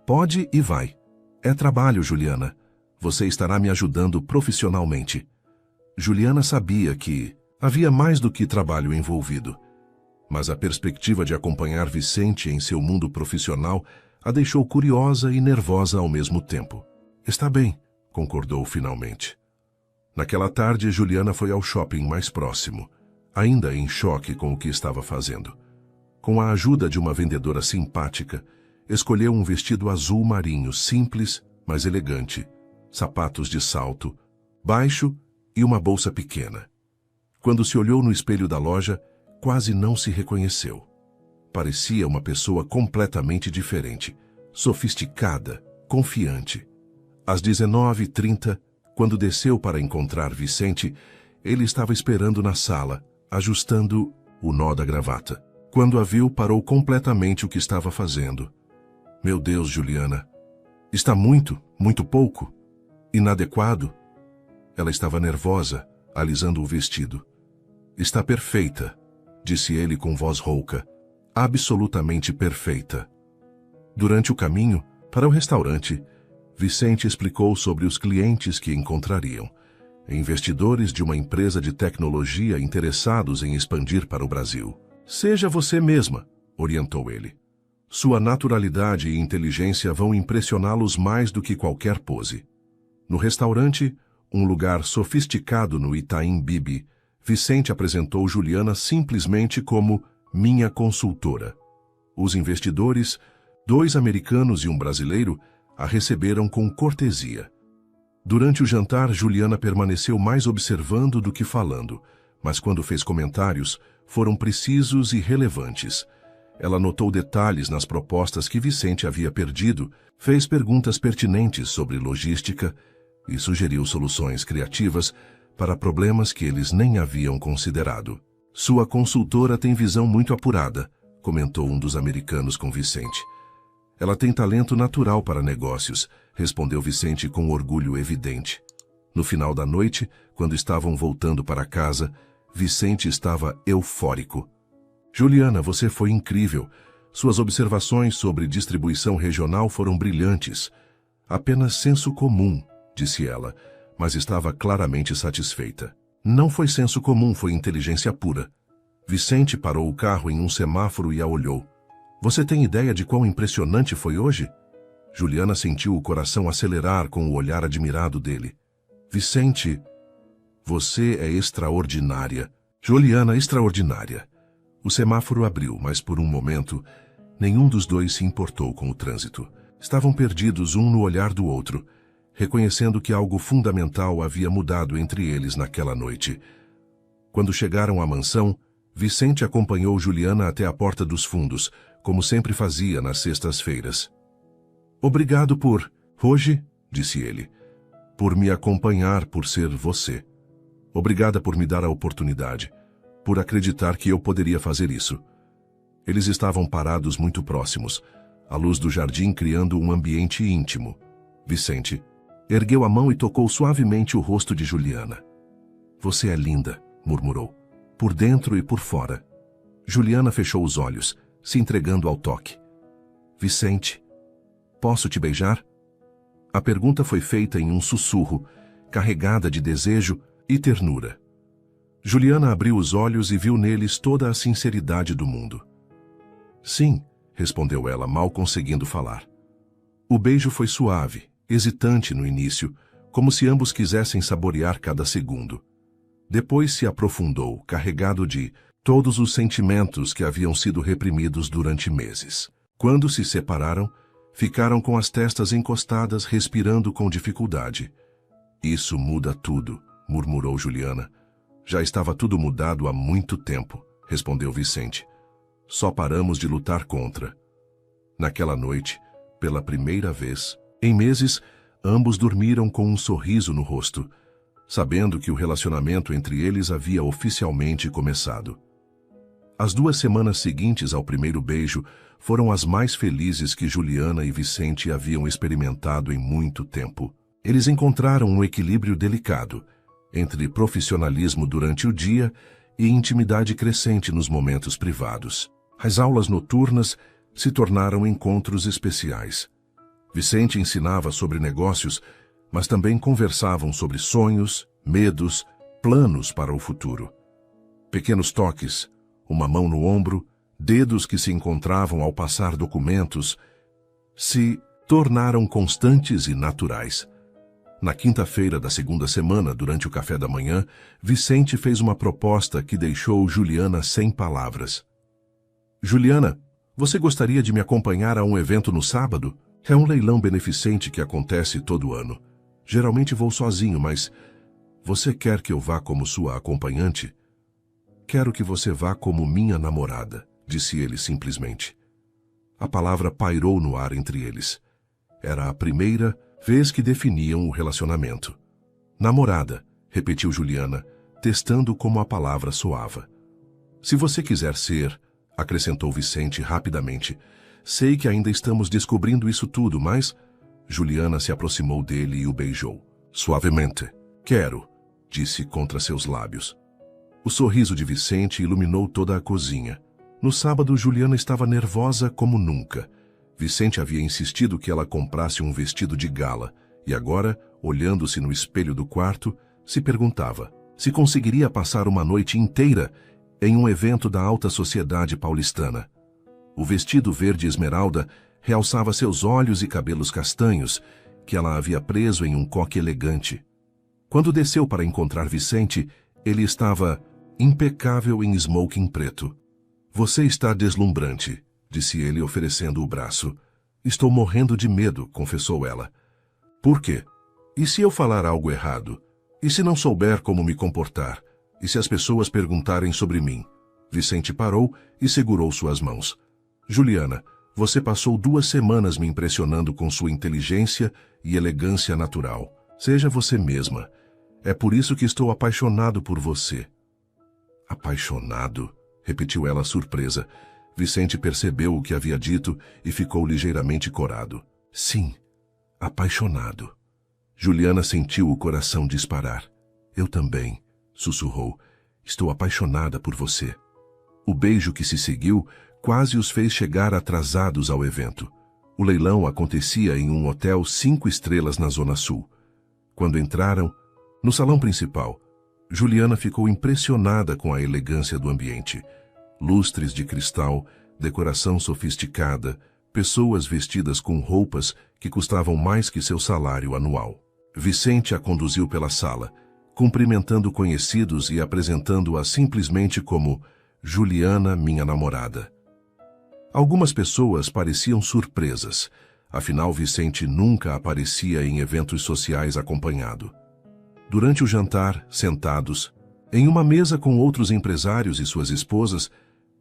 Pode e vai. É trabalho, Juliana. Você estará me ajudando profissionalmente. Juliana sabia que havia mais do que trabalho envolvido. Mas a perspectiva de acompanhar Vicente em seu mundo profissional a deixou curiosa e nervosa ao mesmo tempo. Está bem, concordou finalmente. Naquela tarde, Juliana foi ao shopping mais próximo, ainda em choque com o que estava fazendo. Com a ajuda de uma vendedora simpática, escolheu um vestido azul marinho simples, mas elegante, sapatos de salto, baixo e uma bolsa pequena. Quando se olhou no espelho da loja, quase não se reconheceu. Parecia uma pessoa completamente diferente, sofisticada, confiante. Às 19h30, quando desceu para encontrar Vicente, ele estava esperando na sala, ajustando o nó da gravata. Quando a viu, parou completamente o que estava fazendo. Meu Deus, Juliana, está muito pouco, inadequado. Ela estava nervosa, alisando o vestido. Está perfeita, disse ele com voz rouca. Absolutamente perfeita. Durante o caminho para o restaurante, Vicente explicou sobre os clientes que encontrariam. Investidores de uma empresa de tecnologia interessados em expandir para o Brasil. Seja você mesma, orientou ele. Sua naturalidade e inteligência vão impressioná-los mais do que qualquer pose. No restaurante, um lugar sofisticado no Itaim Bibi, Vicente apresentou Juliana simplesmente como minha consultora. Os investidores, 2 americanos e um brasileiro, a receberam com cortesia. Durante o jantar, Juliana permaneceu mais observando do que falando, mas quando fez comentários, foram precisos e relevantes. Ela notou detalhes nas propostas que Vicente havia perdido, fez perguntas pertinentes sobre logística e sugeriu soluções criativas para problemas que eles nem haviam considerado. Sua consultora tem visão muito apurada, comentou um dos americanos com Vicente. Ela tem talento natural para negócios, respondeu Vicente com orgulho evidente. No final da noite, quando estavam voltando para casa, Vicente estava eufórico. Juliana, você foi incrível. Suas observações sobre distribuição regional foram brilhantes. Apenas senso comum, disse ela, mas estava claramente satisfeita. Não foi senso comum, foi inteligência pura. Vicente parou o carro em um semáforo e a olhou. Você tem ideia de quão impressionante foi hoje? Juliana sentiu o coração acelerar com o olhar admirado dele. Vicente, você é extraordinária. Juliana, extraordinária. O semáforo abriu, mas por um momento, nenhum dos dois se importou com o trânsito. Estavam perdidos um no olhar do outro, reconhecendo que algo fundamental havia mudado entre eles naquela noite. Quando chegaram à mansão, Vicente acompanhou Juliana até a porta dos fundos, como sempre fazia nas sextas-feiras. Obrigado hoje, disse ele, por me acompanhar, por ser você. Obrigada por me dar a oportunidade, por acreditar que eu poderia fazer isso. Eles estavam parados muito próximos, a luz do jardim criando um ambiente íntimo. Vicente ergueu a mão e tocou suavemente o rosto de Juliana. Você é linda, murmurou, por dentro e por fora. Juliana fechou os olhos, se entregando ao toque. Vicente, posso te beijar? A pergunta foi feita em um sussurro, carregada de desejo e ternura. Juliana abriu os olhos e viu neles toda a sinceridade do mundo. Sim, respondeu ela, mal conseguindo falar. O beijo foi suave, hesitante no início, como se ambos quisessem saborear cada segundo. Depois se aprofundou, carregado de todos os sentimentos que haviam sido reprimidos durante meses. Quando se separaram, ficaram com as testas encostadas, respirando com dificuldade. Isso muda tudo, murmurou Juliana. Já estava tudo mudado há muito tempo, respondeu Vicente. Só paramos de lutar contra. Naquela noite, pela primeira vez, em meses, ambos dormiram com um sorriso no rosto, sabendo que o relacionamento entre eles havia oficialmente começado. As 2 semanas seguintes ao primeiro beijo foram as mais felizes que Juliana e Vicente haviam experimentado em muito tempo. Eles encontraram um equilíbrio delicado entre profissionalismo durante o dia e intimidade crescente nos momentos privados. As aulas noturnas se tornaram encontros especiais. Vicente ensinava sobre negócios, mas também conversavam sobre sonhos, medos, planos para o futuro. Pequenos toques, uma mão no ombro, dedos que se encontravam ao passar documentos, se tornaram constantes e naturais. Na quinta-feira da segunda semana, durante o café da manhã, Vicente fez uma proposta que deixou Juliana sem palavras. Juliana, você gostaria de me acompanhar a um evento no sábado? É um leilão beneficente que acontece todo ano. Geralmente vou sozinho, mas Você quer que eu vá como sua acompanhante? Quero que você vá como minha namorada, disse ele simplesmente. A palavra pairou no ar entre eles. Era a primeira vez que definiam o relacionamento. Namorada, repetiu Juliana, testando como a palavra soava. Se você quiser ser, acrescentou Vicente rapidamente. Sei que ainda estamos descobrindo isso tudo, mas... Juliana se aproximou dele e o beijou. Suavemente. Quero, disse contra seus lábios. O sorriso de Vicente iluminou toda a cozinha. No sábado, Juliana estava nervosa como nunca. Vicente havia insistido que ela comprasse um vestido de gala, e agora, olhando-se no espelho do quarto, se perguntava se conseguiria passar uma noite inteira em um evento da alta sociedade paulistana. O vestido verde esmeralda realçava seus olhos e cabelos castanhos, que ela havia preso em um coque elegante. Quando desceu para encontrar Vicente, ele estava impecável em smoking preto. Você está deslumbrante, disse ele oferecendo o braço. Estou morrendo de medo, confessou ela. Por quê? E se eu falar algo errado? E se não souber como me comportar? E se as pessoas perguntarem sobre mim? Vicente parou e segurou suas mãos. Juliana, você passou 2 semanas me impressionando com sua inteligência e elegância natural. Seja você mesma. É por isso que estou apaixonado por você. Apaixonado? Repetiu ela surpresa. Vicente percebeu o que havia dito e ficou ligeiramente corado. Sim, apaixonado. Juliana sentiu o coração disparar. Eu também, sussurrou. Estou apaixonada por você. O beijo que se seguiu quase os fez chegar atrasados ao evento. O leilão acontecia em um hotel 5 estrelas na Zona Sul. Quando entraram, no salão principal, Juliana ficou impressionada com a elegância do ambiente. Lustres de cristal, decoração sofisticada, pessoas vestidas com roupas que custavam mais que seu salário anual. Vicente a conduziu pela sala, cumprimentando conhecidos e apresentando-a simplesmente como Juliana, minha namorada. Algumas pessoas pareciam surpresas, afinal Vicente nunca aparecia em eventos sociais acompanhado. Durante o jantar, sentados, em uma mesa com outros empresários e suas esposas,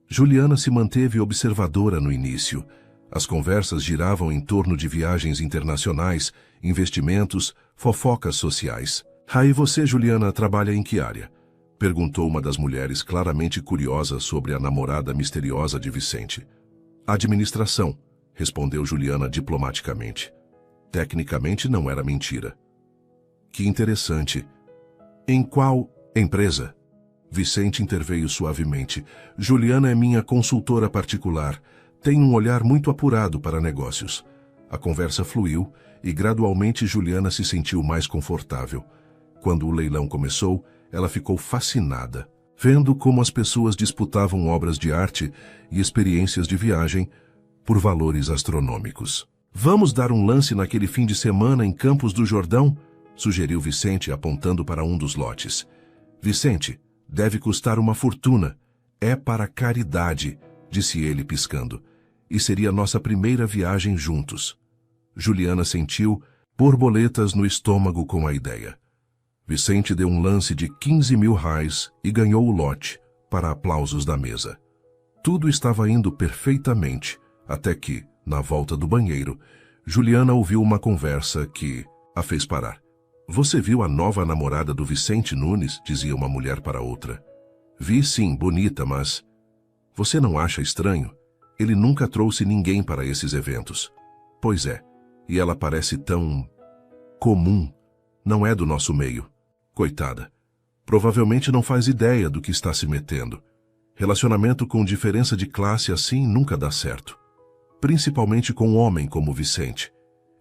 Juliana se manteve observadora no início. As conversas giravam em torno de viagens internacionais, investimentos, fofocas sociais. E você, Juliana, trabalha em que área? Perguntou uma das mulheres claramente curiosa sobre a namorada misteriosa de Vicente. Administração, respondeu Juliana diplomaticamente. Tecnicamente não era mentira. Que interessante. Em qual empresa? Vicente interveio suavemente. Juliana é minha consultora particular. Tem um olhar muito apurado para negócios. A conversa fluiu e gradualmente Juliana se sentiu mais confortável. Quando o leilão começou, ela ficou fascinada, vendo como as pessoas disputavam obras de arte e experiências de viagem por valores astronômicos. Vamos dar um lance naquele fim de semana em Campos do Jordão? Sugeriu Vicente, apontando para um dos lotes. Vicente, deve custar uma fortuna. É para caridade, disse ele piscando. E seria nossa primeira viagem juntos. Juliana sentiu borboletas no estômago com a ideia. Vicente deu um lance de 15 mil reais e ganhou o lote, para aplausos da mesa. Tudo estava indo perfeitamente, até que, na volta do banheiro, Juliana ouviu uma conversa que a fez parar. Você viu a nova namorada do Vicente Nunes? Dizia uma mulher para outra. Vi sim, bonita, mas... Você não acha estranho? Ele nunca trouxe ninguém para esses eventos. Pois é, e ela parece tão... comum. Não é do nosso meio. Coitada. Provavelmente não faz ideia do que está se metendo. Relacionamento com diferença de classe assim nunca dá certo. Principalmente com um homem como Vicente.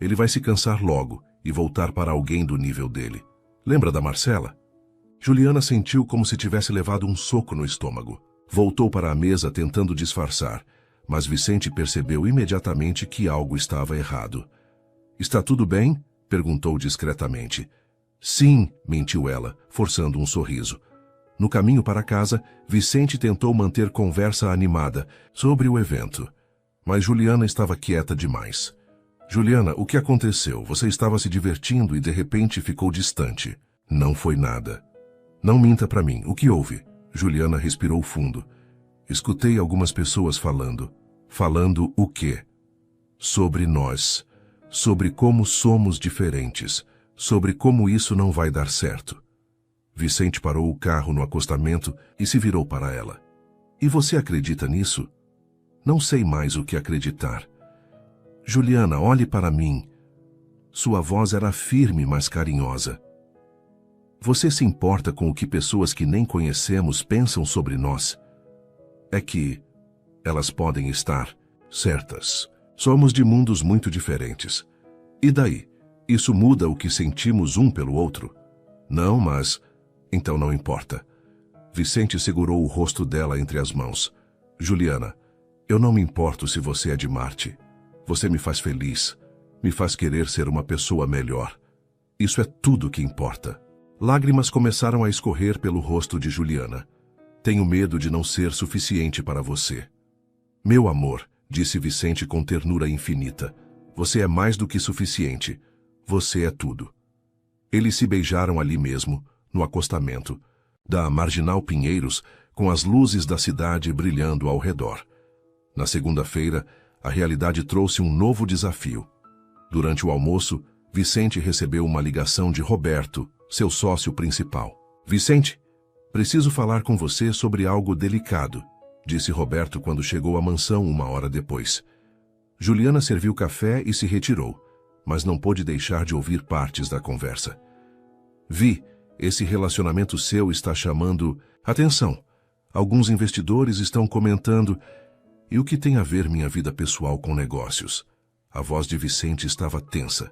Ele vai se cansar logo e voltar para alguém do nível dele. Lembra da Marcela? Juliana sentiu como se tivesse levado um soco no estômago. Voltou para a mesa tentando disfarçar, mas Vicente percebeu imediatamente que algo estava errado. Está tudo bem? Perguntou discretamente. Sim, mentiu ela, forçando um sorriso. No caminho para casa, Vicente tentou manter conversa animada sobre o evento. Mas Juliana estava quieta demais. Juliana, o que aconteceu? Você estava se divertindo e de repente ficou distante. Não foi nada. Não minta para mim. O que houve? Juliana respirou fundo. Escutei algumas pessoas falando. Falando o quê? Sobre nós. Sobre como somos diferentes. Sobre como isso não vai dar certo. Vicente parou o carro no acostamento e se virou para ela. E você acredita nisso? Não sei mais o que acreditar. Juliana, olhe para mim. Sua voz era firme, mas carinhosa. Você se importa com o que pessoas que nem conhecemos pensam sobre nós? É que elas podem estar certas. Somos de mundos muito diferentes. E daí? Isso muda o que sentimos um pelo outro? Não, mas... Então não importa. Vicente segurou o rosto dela entre as mãos. Juliana, eu não me importo se você é de Marte. Você me faz feliz. Me faz querer ser uma pessoa melhor. Isso é tudo que importa. Lágrimas começaram a escorrer pelo rosto de Juliana. Tenho medo de não ser suficiente para você. Meu amor, disse Vicente com ternura infinita. Você é mais do que suficiente. Você é tudo. Eles se beijaram ali mesmo, no acostamento, da Marginal Pinheiros, com as luzes da cidade brilhando ao redor. Na segunda-feira, a realidade trouxe um novo desafio. Durante o almoço, Vicente recebeu uma ligação de Roberto, seu sócio principal. Vicente, preciso falar com você sobre algo delicado, disse Roberto quando chegou à mansão 1 hora depois. Juliana serviu café e se retirou, mas não pôde deixar de ouvir partes da conversa. Esse relacionamento seu está chamando atenção. Alguns investidores estão comentando. E o que tem a ver minha vida pessoal com negócios? A voz de Vicente estava tensa.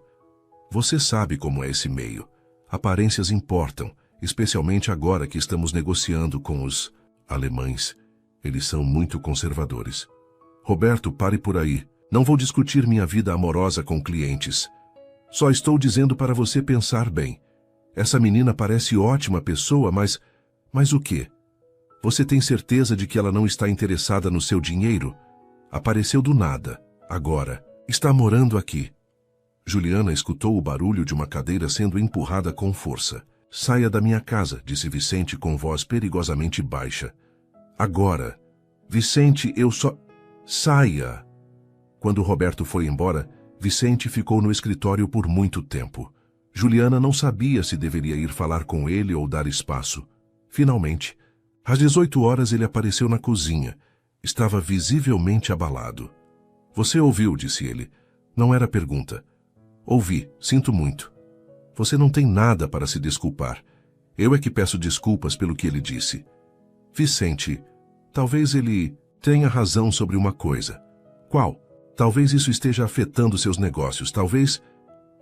Você sabe como é esse meio. Aparências importam, especialmente agora que estamos negociando com os alemães. Eles são muito conservadores. Roberto, pare por aí. Não vou discutir minha vida amorosa com clientes. Só estou dizendo para você pensar bem. Essa menina parece ótima pessoa, mas o quê? Você tem certeza de que ela não está interessada no seu dinheiro? Apareceu do nada, agora. Está morando aqui. Juliana escutou o barulho de uma cadeira sendo empurrada com força. Saia da minha casa, disse Vicente com voz perigosamente baixa. Agora. Vicente, eu só... Saia! Quando Roberto foi embora, Vicente ficou no escritório por muito tempo. Juliana não sabia se deveria ir falar com ele ou dar espaço. Finalmente, às 18 horas ele apareceu na cozinha. Estava visivelmente abalado. Você ouviu, disse ele. Não era pergunta. Ouvi, sinto muito. Você não tem nada para se desculpar. Eu é que peço desculpas pelo que ele disse. Vicente, talvez ele tenha razão sobre uma coisa. Qual? Talvez isso esteja afetando seus negócios. Talvez...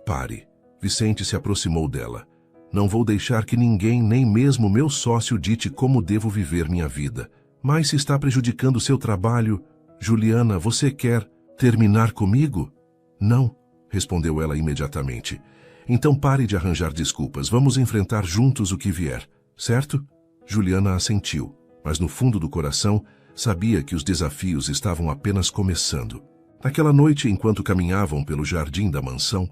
Pare. Vicente se aproximou dela. Não vou deixar que ninguém, nem mesmo meu sócio, dite como devo viver minha vida. Mas se está prejudicando seu trabalho... Juliana, você quer terminar comigo? Não, respondeu ela imediatamente. Então pare de arranjar desculpas. Vamos enfrentar juntos o que vier, certo? Juliana assentiu, mas no fundo do coração sabia que os desafios estavam apenas começando. Naquela noite, enquanto caminhavam pelo jardim da mansão,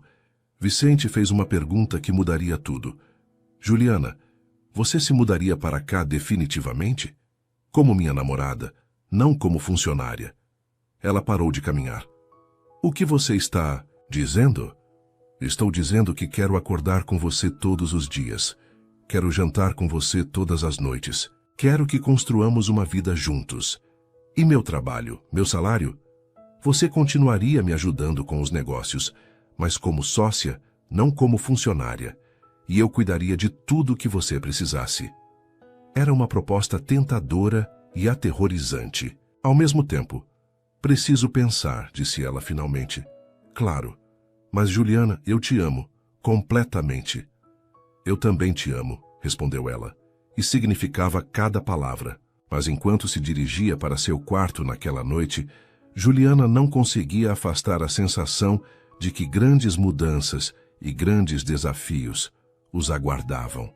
Vicente fez uma pergunta que mudaria tudo. Juliana, você se mudaria para cá definitivamente? Como minha namorada, não como funcionária. Ela parou de caminhar. O que você está dizendo? Estou dizendo que quero acordar com você todos os dias. Quero jantar com você todas as noites. Quero que construamos uma vida juntos. E meu trabalho, meu salário? Você continuaria me ajudando com os negócios, mas como sócia, não como funcionária. E eu cuidaria de tudo que você precisasse. Era uma proposta tentadora e aterrorizante. Ao mesmo tempo, preciso pensar, disse ela finalmente. Claro, mas Juliana, eu te amo, completamente. Eu também te amo, respondeu ela, e significava cada palavra. Mas enquanto se dirigia para seu quarto naquela noite, Juliana não conseguia afastar a sensação de que grandes mudanças e grandes desafios os aguardavam.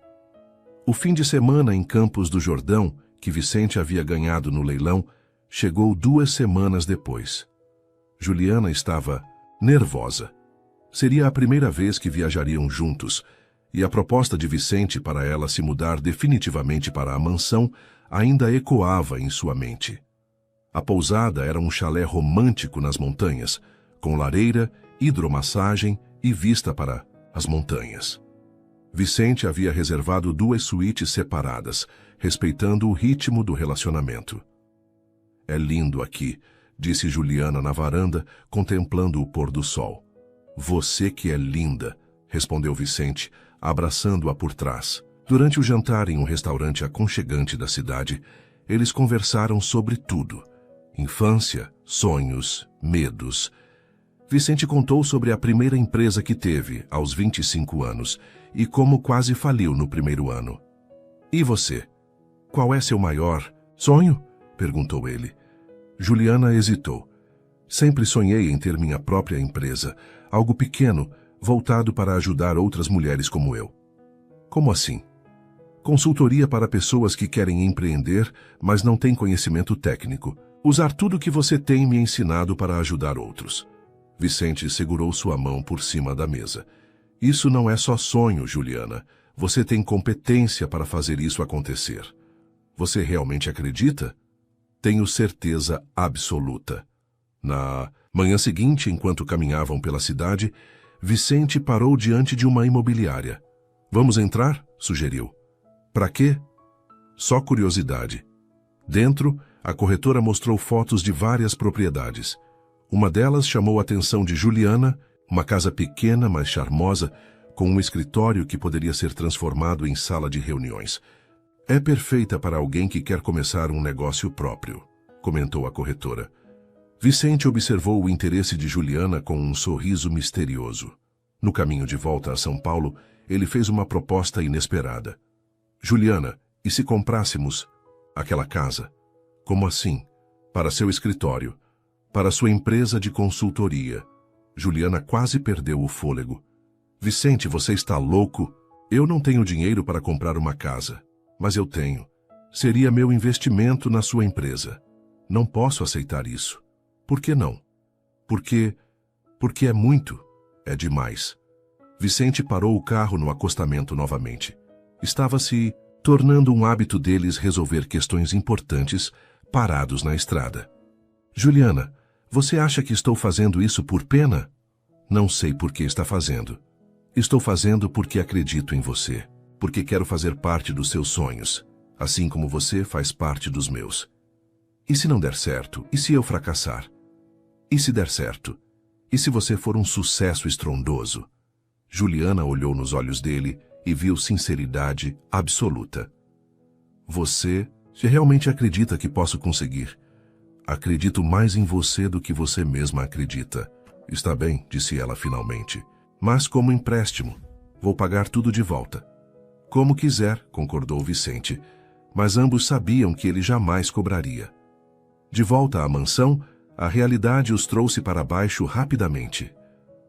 O fim de semana em Campos do Jordão, que Vicente havia ganhado no leilão, chegou 2 semanas depois. Juliana estava nervosa. Seria a primeira vez que viajariam juntos, e a proposta de Vicente para ela se mudar definitivamente para a mansão ainda ecoava em sua mente. A pousada era um chalé romântico nas montanhas, com lareira, hidromassagem e vista para as montanhas. Vicente havia reservado 2 suítes separadas, respeitando o ritmo do relacionamento. "É lindo aqui", disse Juliana na varanda, contemplando o pôr do sol. "Você que é linda", respondeu Vicente, abraçando-a por trás. Durante o jantar em um restaurante aconchegante da cidade, eles conversaram sobre tudo: infância, sonhos, medos. Vicente contou sobre a primeira empresa que teve, aos 25 anos, e como quase faliu no primeiro ano. "E você? Qual é seu maior sonho?" perguntou ele. Juliana hesitou. "Sempre sonhei em ter minha própria empresa, algo pequeno, voltado para ajudar outras mulheres como eu." "Como assim?" "Consultoria para pessoas que querem empreender, mas não têm conhecimento técnico. Usar tudo que você tem me ensinado para ajudar outros." Vicente segurou sua mão por cima da mesa. "Isso não é só sonho, Juliana. Você tem competência para fazer isso acontecer." "Você realmente acredita?" "Tenho certeza absoluta." Na manhã seguinte, enquanto caminhavam pela cidade, Vicente parou diante de uma imobiliária. "Vamos entrar?" sugeriu. "Para quê?" "Só curiosidade." Dentro, a corretora mostrou fotos de várias propriedades. Uma delas chamou a atenção de Juliana, uma casa pequena, mas charmosa, com um escritório que poderia ser transformado em sala de reuniões. "É perfeita para alguém que quer começar um negócio próprio", comentou a corretora. Vicente observou o interesse de Juliana com um sorriso misterioso. No caminho de volta a São Paulo, ele fez uma proposta inesperada. "Juliana, e se comprássemos aquela casa?" "Como assim?" "Para seu escritório, para sua empresa de consultoria." Juliana quase perdeu o fôlego. "Vicente, você está louco? Eu não tenho dinheiro para comprar uma casa, mas eu tenho. Seria meu investimento na sua empresa. Não posso aceitar isso." "Por que não?" Porque é muito, é demais." Vicente parou o carro no acostamento novamente. Estava se tornando um hábito deles resolver questões importantes parados na estrada. "Juliana, você acha que estou fazendo isso por pena?" "Não sei por que está fazendo. Estou fazendo porque acredito em você, porque quero fazer parte dos seus sonhos, assim como você faz parte dos meus." "E se não der certo? E se eu fracassar?" "E se der certo? E se você for um sucesso estrondoso?" Juliana olhou nos olhos dele e viu sinceridade absoluta. "Você realmente acredita que posso conseguir?" "Acredito mais em você do que você mesma acredita." "Está bem", disse ela finalmente. "Mas como empréstimo. Vou pagar tudo de volta." "Como quiser", concordou Vicente, mas ambos sabiam que ele jamais cobraria. De volta à mansão, a realidade os trouxe para baixo rapidamente.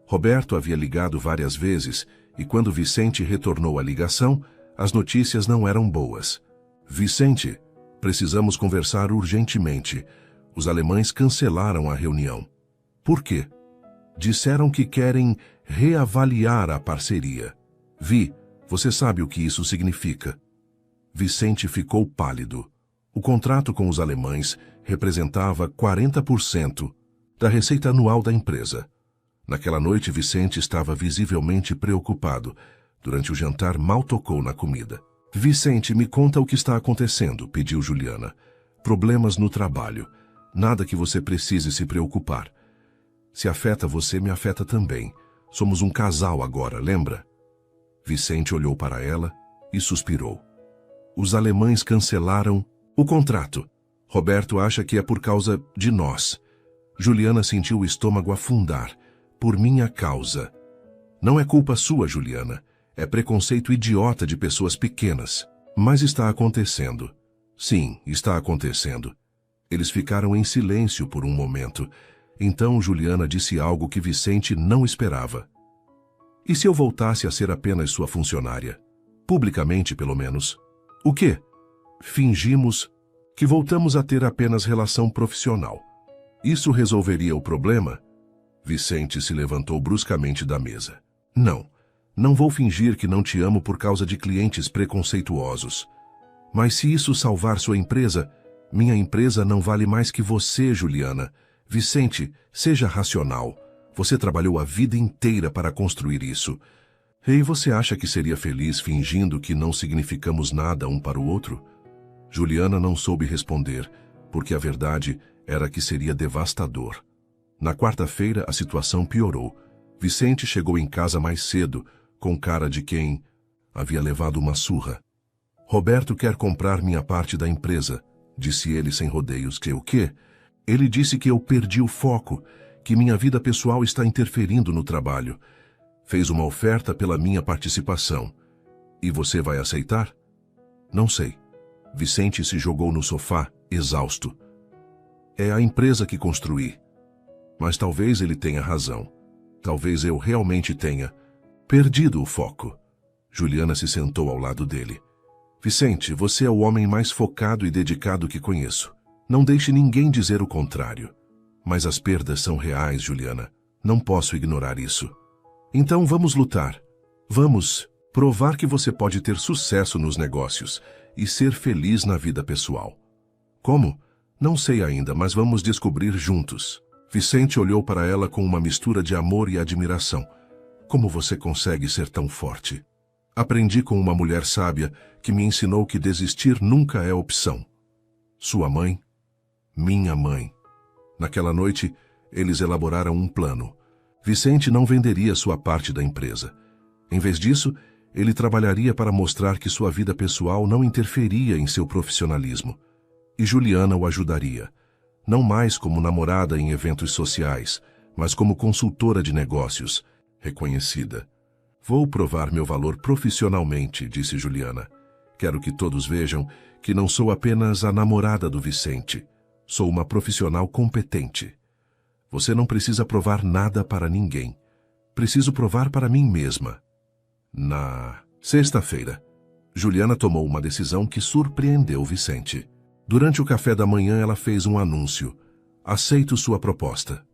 Roberto havia ligado várias vezes e quando Vicente retornou a ligação, as notícias não eram boas. "Vicente, precisamos conversar urgentemente. Os alemães cancelaram a reunião." "Por quê?" "Disseram que querem reavaliar a parceria." "Vi, você sabe o que isso significa." Vicente ficou pálido. O contrato com os alemães representava 40% da receita anual da empresa. Naquela noite, Vicente estava visivelmente preocupado. Durante o jantar, mal tocou na comida. "Vicente, me conta o que está acontecendo", pediu Juliana. "Problemas no trabalho. Nada que você precise se preocupar. Se afeta você, me afeta também. Somos um casal agora, lembra?" Vicente olhou para ela e suspirou. "Os alemães cancelaram o contrato. Roberto acha que é por causa de nós." Juliana sentiu o estômago afundar. "Por minha causa." "Não é culpa sua, Juliana. É preconceito idiota de pessoas pequenas. Mas está acontecendo." "Sim, está acontecendo." Eles ficaram em silêncio por um momento. Então Juliana disse algo que Vicente não esperava. "E se eu voltasse a ser apenas sua funcionária? Publicamente, pelo menos." "O quê?" "Fingimos que voltamos a ter apenas relação profissional. Isso resolveria o problema?" Vicente se levantou bruscamente da mesa. "Não, Não vou fingir que não te amo por causa de clientes preconceituosos. Mas se isso salvar sua empresa, minha empresa não vale mais que você, Juliana. Vicente, seja racional. Você trabalhou a vida inteira para construir isso. E você acha que seria feliz fingindo que não significamos nada um para o outro? Juliana não soube responder, porque a verdade era que seria devastador. Na quarta-feira, a situação piorou. Vicente chegou em casa mais cedo, com cara de quem havia levado uma surra. Roberto quer comprar minha parte da empresa, disse ele sem rodeios. Que o quê? Ele disse que eu perdi o foco, que minha vida pessoal está interferindo no trabalho. Fez uma oferta pela minha participação. E você vai aceitar? Não sei. Vicente se jogou no sofá, exausto. É a empresa que construí. Mas talvez ele tenha razão. Talvez eu realmente tenha perdido o foco. Juliana se sentou ao lado dele. Vicente, você é o homem mais focado e dedicado que conheço. Não deixe ninguém dizer o contrário. Mas as perdas são reais, Juliana. Não posso ignorar isso. Então vamos lutar. Vamos provar que você pode ter sucesso nos negócios e ser feliz na vida pessoal. Como? Não sei ainda, mas vamos descobrir juntos. Vicente olhou para ela com uma mistura de amor e admiração. Como você consegue ser tão forte? Aprendi com uma mulher sábia que me ensinou que desistir nunca é opção. Sua mãe? Minha mãe. Naquela noite, eles elaboraram um plano. Vicente não venderia sua parte da empresa. Em vez disso, ele trabalharia para mostrar que sua vida pessoal não interferia em seu profissionalismo. E Juliana o ajudaria. Não mais como namorada em eventos sociais, mas como consultora de negócios, reconhecida. Vou provar meu valor profissionalmente, disse Juliana. Quero que todos vejam que não sou apenas a namorada do Vicente. Sou uma profissional competente. Você não precisa provar nada para ninguém. Preciso provar para mim mesma. Na sexta-feira, Juliana tomou uma decisão que surpreendeu Vicente. Durante o café da manhã, ela fez um anúncio. Aceito sua proposta.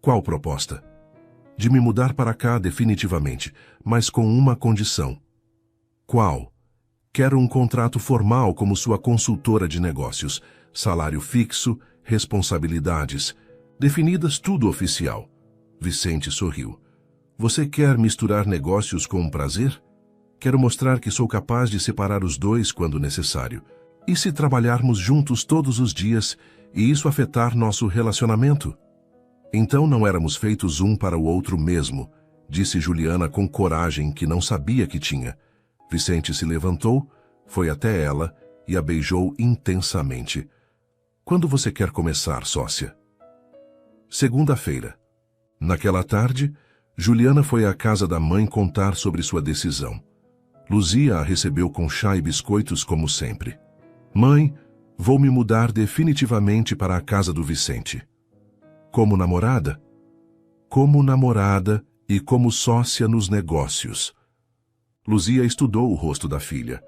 Qual proposta? De me mudar para cá definitivamente, mas com uma condição. Qual? Quero um contrato formal como sua consultora de negócios, salário fixo, responsabilidades, definidas tudo oficial. Vicente sorriu. Você quer misturar negócios com prazer? Quero mostrar que sou capaz de separar os dois quando necessário. E se trabalharmos juntos todos os dias e isso afetar nosso relacionamento? Então não éramos feitos um para o outro mesmo, disse Juliana com coragem que não sabia que tinha. Vicente se levantou, foi até ela e a beijou intensamente. Quando você quer começar, sócia? Segunda-feira. Naquela tarde, Juliana foi à casa da mãe contar sobre sua decisão. Luzia a recebeu com chá e biscoitos como sempre. Mãe, vou me mudar definitivamente para a casa do Vicente. Como namorada? Como namorada e como sócia nos negócios. Luzia estudou o rosto da filha.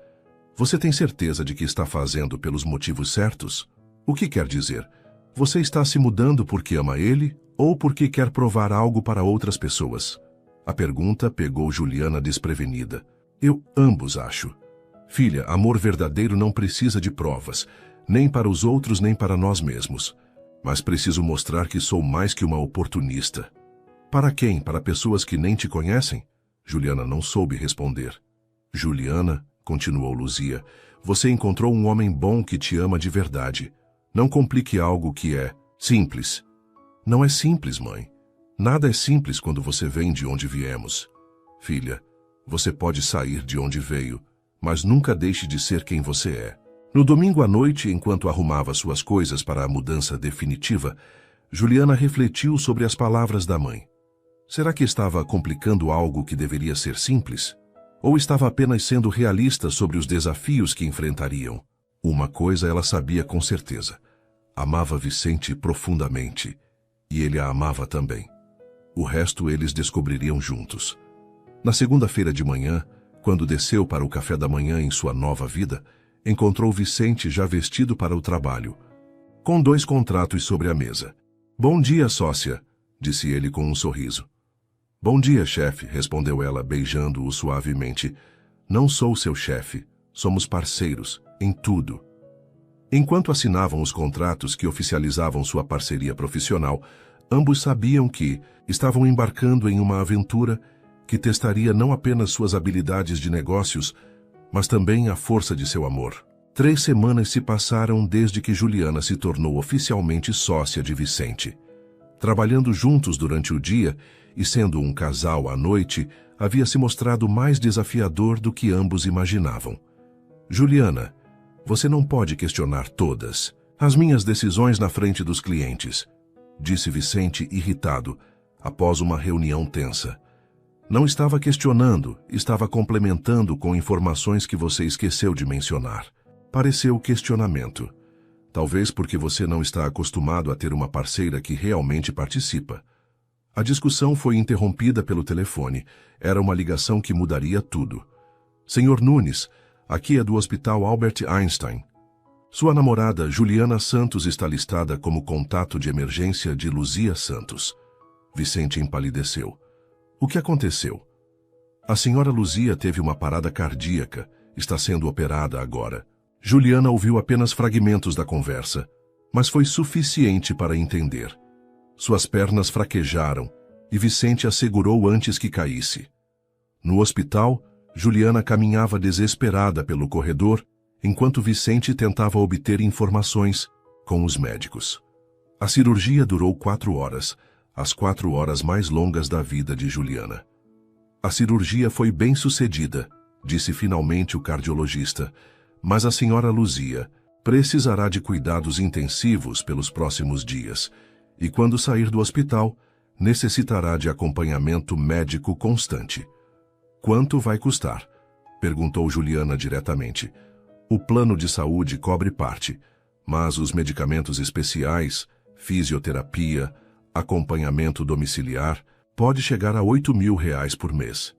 Você tem certeza de que está fazendo pelos motivos certos? O que quer dizer? Você está se mudando porque ama ele ou porque quer provar algo para outras pessoas? A pergunta pegou Juliana desprevenida. Eu ambos acho. Filha, amor verdadeiro não precisa de provas, nem para os outros nem para nós mesmos. Mas preciso mostrar que sou mais que uma oportunista. Para quem? Para pessoas que nem te conhecem? Juliana não soube responder. Juliana, continuou Luzia, você encontrou um homem bom que te ama de verdade. Não complique algo que é simples. Não é simples, mãe. Nada é simples quando você vem de onde viemos. Filha, você pode sair de onde veio, mas nunca deixe de ser quem você é. No domingo à noite, enquanto arrumava suas coisas para a mudança definitiva, Juliana refletiu sobre as palavras da mãe. Será que estava complicando algo que deveria ser simples? Ou estava apenas sendo realista sobre os desafios que enfrentariam? Uma coisa ela sabia com certeza. Amava Vicente profundamente, e ele a amava também. O resto eles descobririam juntos. Na segunda-feira de manhã, quando desceu para o café da manhã em sua nova vida, encontrou Vicente já vestido para o trabalho, com 2 contratos sobre a mesa. Bom dia, sócia, disse ele com um sorriso. Bom dia, chefe, respondeu ela, beijando-o suavemente. Não sou seu chefe. Somos parceiros, em tudo. Enquanto assinavam os contratos que oficializavam sua parceria profissional, ambos sabiam que estavam embarcando em uma aventura que testaria não apenas suas habilidades de negócios, mas também a força de seu amor. 3 semanas se passaram desde que Juliana se tornou oficialmente sócia de Vicente. Trabalhando juntos durante o dia e sendo um casal à noite, havia se mostrado mais desafiador do que ambos imaginavam. Juliana, você não pode questionar todas as minhas decisões na frente dos clientes, disse Vicente irritado, após uma reunião tensa. Não estava questionando, estava complementando com informações que você esqueceu de mencionar. Pareceu questionamento. Talvez porque você não está acostumado a ter uma parceira que realmente participa. A discussão foi interrompida pelo telefone. Era uma ligação que mudaria tudo. Senhor Nunes, aqui é do Hospital Albert Einstein. Sua namorada, Juliana Santos, está listada como contato de emergência de Luzia Santos. Vicente empalideceu. O que aconteceu? A senhora Luzia teve uma parada cardíaca. Está sendo operada agora. Juliana ouviu apenas fragmentos da conversa, mas foi suficiente para entender. Suas pernas fraquejaram e Vicente a segurou antes que caísse. No hospital, Juliana caminhava desesperada pelo corredor, enquanto Vicente tentava obter informações com os médicos. A cirurgia durou 4 horas, as 4 horas mais longas da vida de Juliana. A cirurgia foi bem sucedida, disse finalmente o cardiologista, mas a senhora Luzia precisará de cuidados intensivos pelos próximos dias e, quando sair do hospital, necessitará de acompanhamento médico constante. Quanto vai custar? Perguntou Juliana diretamente. O plano de saúde cobre parte, mas os medicamentos especiais, fisioterapia, acompanhamento domiciliar, pode chegar a R$ 8.000 por mês.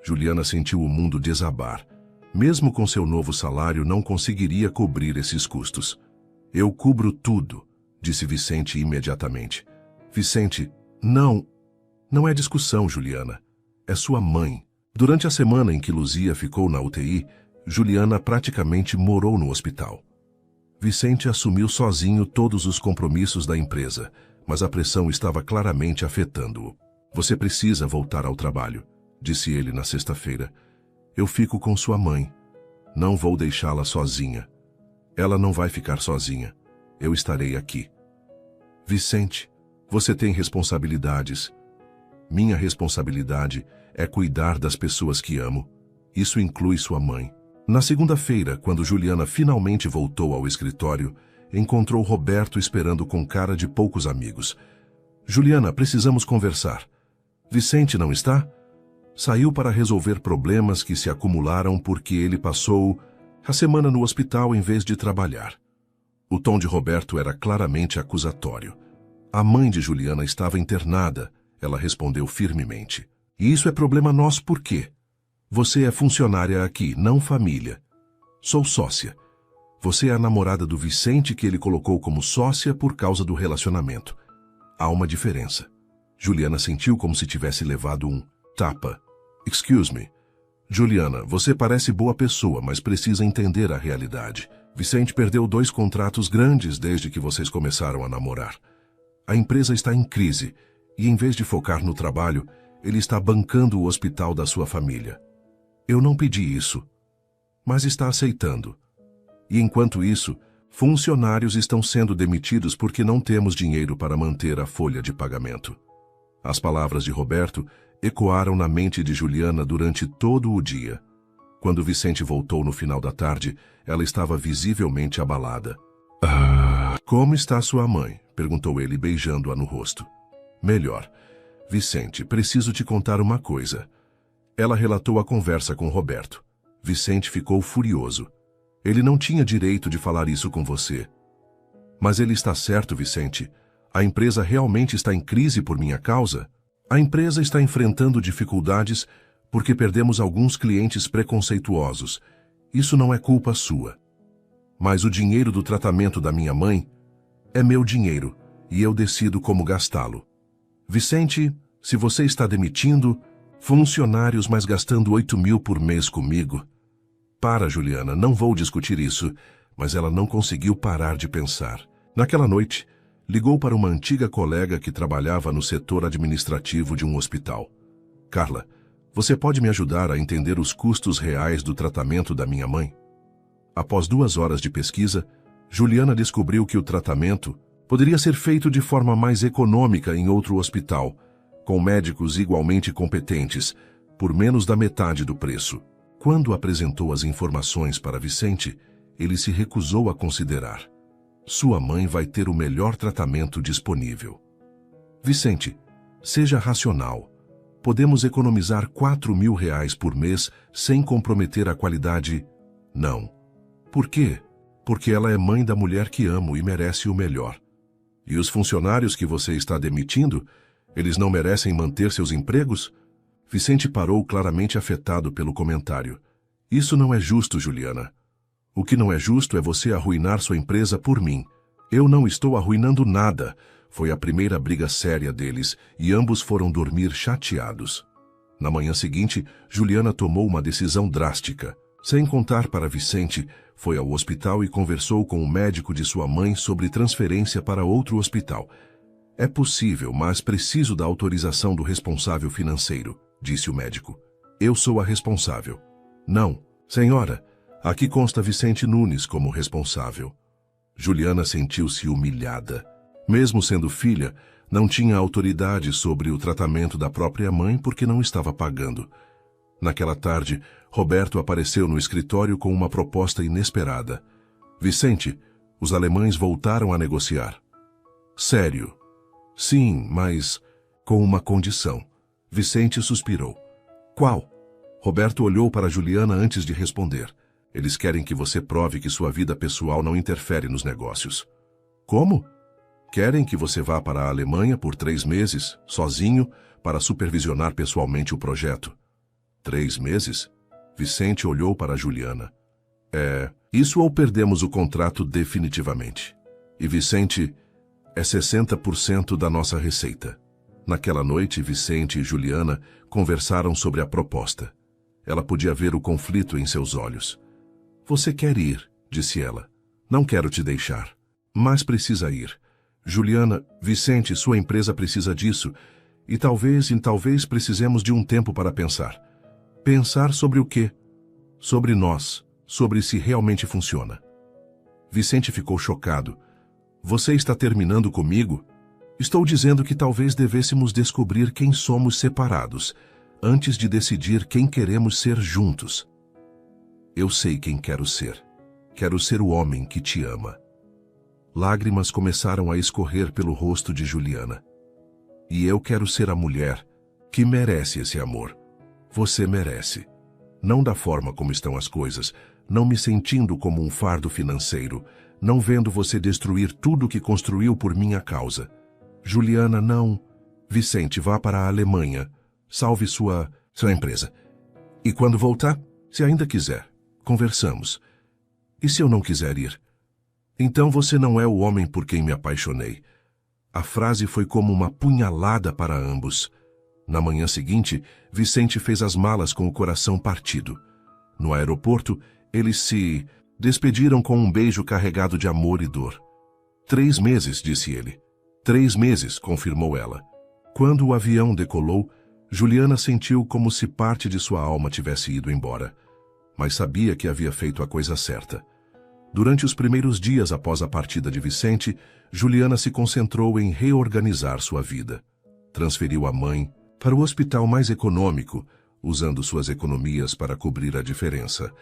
Juliana sentiu o mundo desabar. Mesmo com seu novo salário, não conseguiria cobrir esses custos. Eu cubro tudo, disse Vicente imediatamente. Vicente, não é discussão, Juliana. É sua mãe. Durante a semana em que Luzia ficou na UTI, Juliana praticamente morou no hospital. Vicente assumiu sozinho todos os compromissos da empresa, mas a pressão estava claramente afetando-o. Você precisa voltar ao trabalho, disse ele na sexta-feira. Eu fico com sua mãe. Não vou deixá-la sozinha. Ela não vai ficar sozinha. Eu estarei aqui. Vicente, você tem responsabilidades. Minha responsabilidade é cuidar das pessoas que amo. Isso inclui sua mãe. Na segunda-feira, quando Juliana finalmente voltou ao escritório, encontrou Roberto esperando com cara de poucos amigos. Juliana, precisamos conversar. Vicente não está? Saiu para resolver problemas que se acumularam porque ele passou a semana no hospital em vez de trabalhar. O tom de Roberto era claramente acusatório. A mãe de Juliana estava internada, ela respondeu firmemente. E isso é problema nosso por quê? Você é funcionária aqui, não família. Sou sócia. Você é a namorada do Vicente que ele colocou como sócia por causa do relacionamento. Há uma diferença. Juliana sentiu como se tivesse levado um tapa. Excuse me. Juliana, você parece boa pessoa, mas precisa entender a realidade. Vicente perdeu 2 contratos grandes desde que vocês começaram a namorar. A empresa está em crise e, em vez de focar no trabalho, ele está bancando o hospital da sua família. Eu não pedi isso, mas está aceitando. E enquanto isso, funcionários estão sendo demitidos porque não temos dinheiro para manter a folha de pagamento. As palavras de Roberto ecoaram na mente de Juliana durante todo o dia. Quando Vicente voltou no final da tarde, ela estava visivelmente abalada. Como está sua mãe? Perguntou ele, beijando-a no rosto. Melhor. Vicente, preciso te contar uma coisa. Ela relatou a conversa com Roberto. Vicente ficou furioso. Ele não tinha direito de falar isso com você. Mas ele está certo, Vicente. A empresa realmente está em crise por minha causa? A empresa está enfrentando dificuldades porque perdemos alguns clientes preconceituosos. Isso não é culpa sua. Mas o dinheiro do tratamento da minha mãe é meu dinheiro e eu decido como gastá-lo. Vicente, Se você está demitindo funcionários, mas gastando 8.000 por mês comigo... Para, Juliana, não vou discutir isso, mas ela não conseguiu parar de pensar. Naquela noite, ligou para uma antiga colega que trabalhava no setor administrativo de um hospital. Carla, você pode me ajudar a entender os custos reais do tratamento da minha mãe? Após 2 horas de pesquisa, Juliana descobriu que o tratamento poderia ser feito de forma mais econômica em outro hospital, com médicos igualmente competentes, por menos da metade do preço. Quando apresentou as informações para Vicente, ele se recusou a considerar. Sua mãe vai ter o melhor tratamento disponível. Vicente, seja racional. Podemos economizar 4.000 reais por mês sem comprometer a qualidade? Não. Por quê? Porque ela é mãe da mulher que amo e merece o melhor. E os funcionários que você está demitindo, eles não merecem manter seus empregos? Vicente parou claramente afetado pelo comentário. Isso não é justo, Juliana. O que não é justo é você arruinar sua empresa por mim. Eu não estou arruinando nada. Foi a primeira briga séria deles e ambos foram dormir chateados. Na manhã seguinte, Juliana tomou uma decisão drástica. Sem contar para Vicente, foi ao hospital e conversou com o médico de sua mãe sobre transferência para outro hospital. É possível, mas preciso da autorização do responsável financeiro, disse o médico. Eu sou a responsável. Não, senhora. Aqui consta Vicente Nunes como responsável. Juliana sentiu-se humilhada. Mesmo sendo filha, não tinha autoridade sobre o tratamento da própria mãe porque não estava pagando. Naquela tarde, Roberto apareceu no escritório com uma proposta inesperada. Vicente, os alemães voltaram a negociar. Sério? Sim, mas com uma condição. Vicente suspirou. Qual? Roberto olhou para Juliana antes de responder. Eles querem que você prove que sua vida pessoal não interfere nos negócios. Como? Querem que você vá para a Alemanha por 3 meses, sozinho, para supervisionar pessoalmente o projeto. 3 meses? Vicente olhou para Juliana. Isso ou perdemos o contrato definitivamente. E Vicente, é 60% da nossa receita. Naquela noite, Vicente e Juliana conversaram sobre a proposta. Ela podia ver o conflito em seus olhos. Você quer ir, disse ela. Não quero te deixar. Mas precisa ir. Juliana, Vicente, sua empresa precisa disso. E talvez precisemos de um tempo para pensar. Pensar sobre o quê? Sobre nós. Sobre se realmente funciona. Vicente ficou chocado. Você está terminando comigo? Estou dizendo que talvez devêssemos descobrir quem somos separados, antes de decidir quem queremos ser juntos. Eu sei quem quero ser. Quero ser o homem que te ama. Lágrimas começaram a escorrer pelo rosto de Juliana. E eu quero ser a mulher que merece esse amor. Você merece. Não da forma como estão as coisas, não me sentindo como um fardo financeiro, não vendo você destruir tudo que construiu por minha causa. Juliana, não. Vicente, vá para a Alemanha. Salve sua empresa. E quando voltar, se ainda quiser, conversamos. E se eu não quiser ir? Então você não é o homem por quem me apaixonei. A frase foi como uma punhalada para ambos. Na manhã seguinte, Vicente fez as malas com o coração partido. No aeroporto, eles se despediram com um beijo carregado de amor e dor. 3 meses, disse ele. 3 meses, confirmou ela. Quando o avião decolou, Juliana sentiu como se parte de sua alma tivesse ido embora. Mas sabia que havia feito a coisa certa. Durante os primeiros dias após a partida de Vicente, Juliana se concentrou em reorganizar sua vida. Transferiu a mãe para o hospital mais econômico, usando suas economias para cobrir a diferença.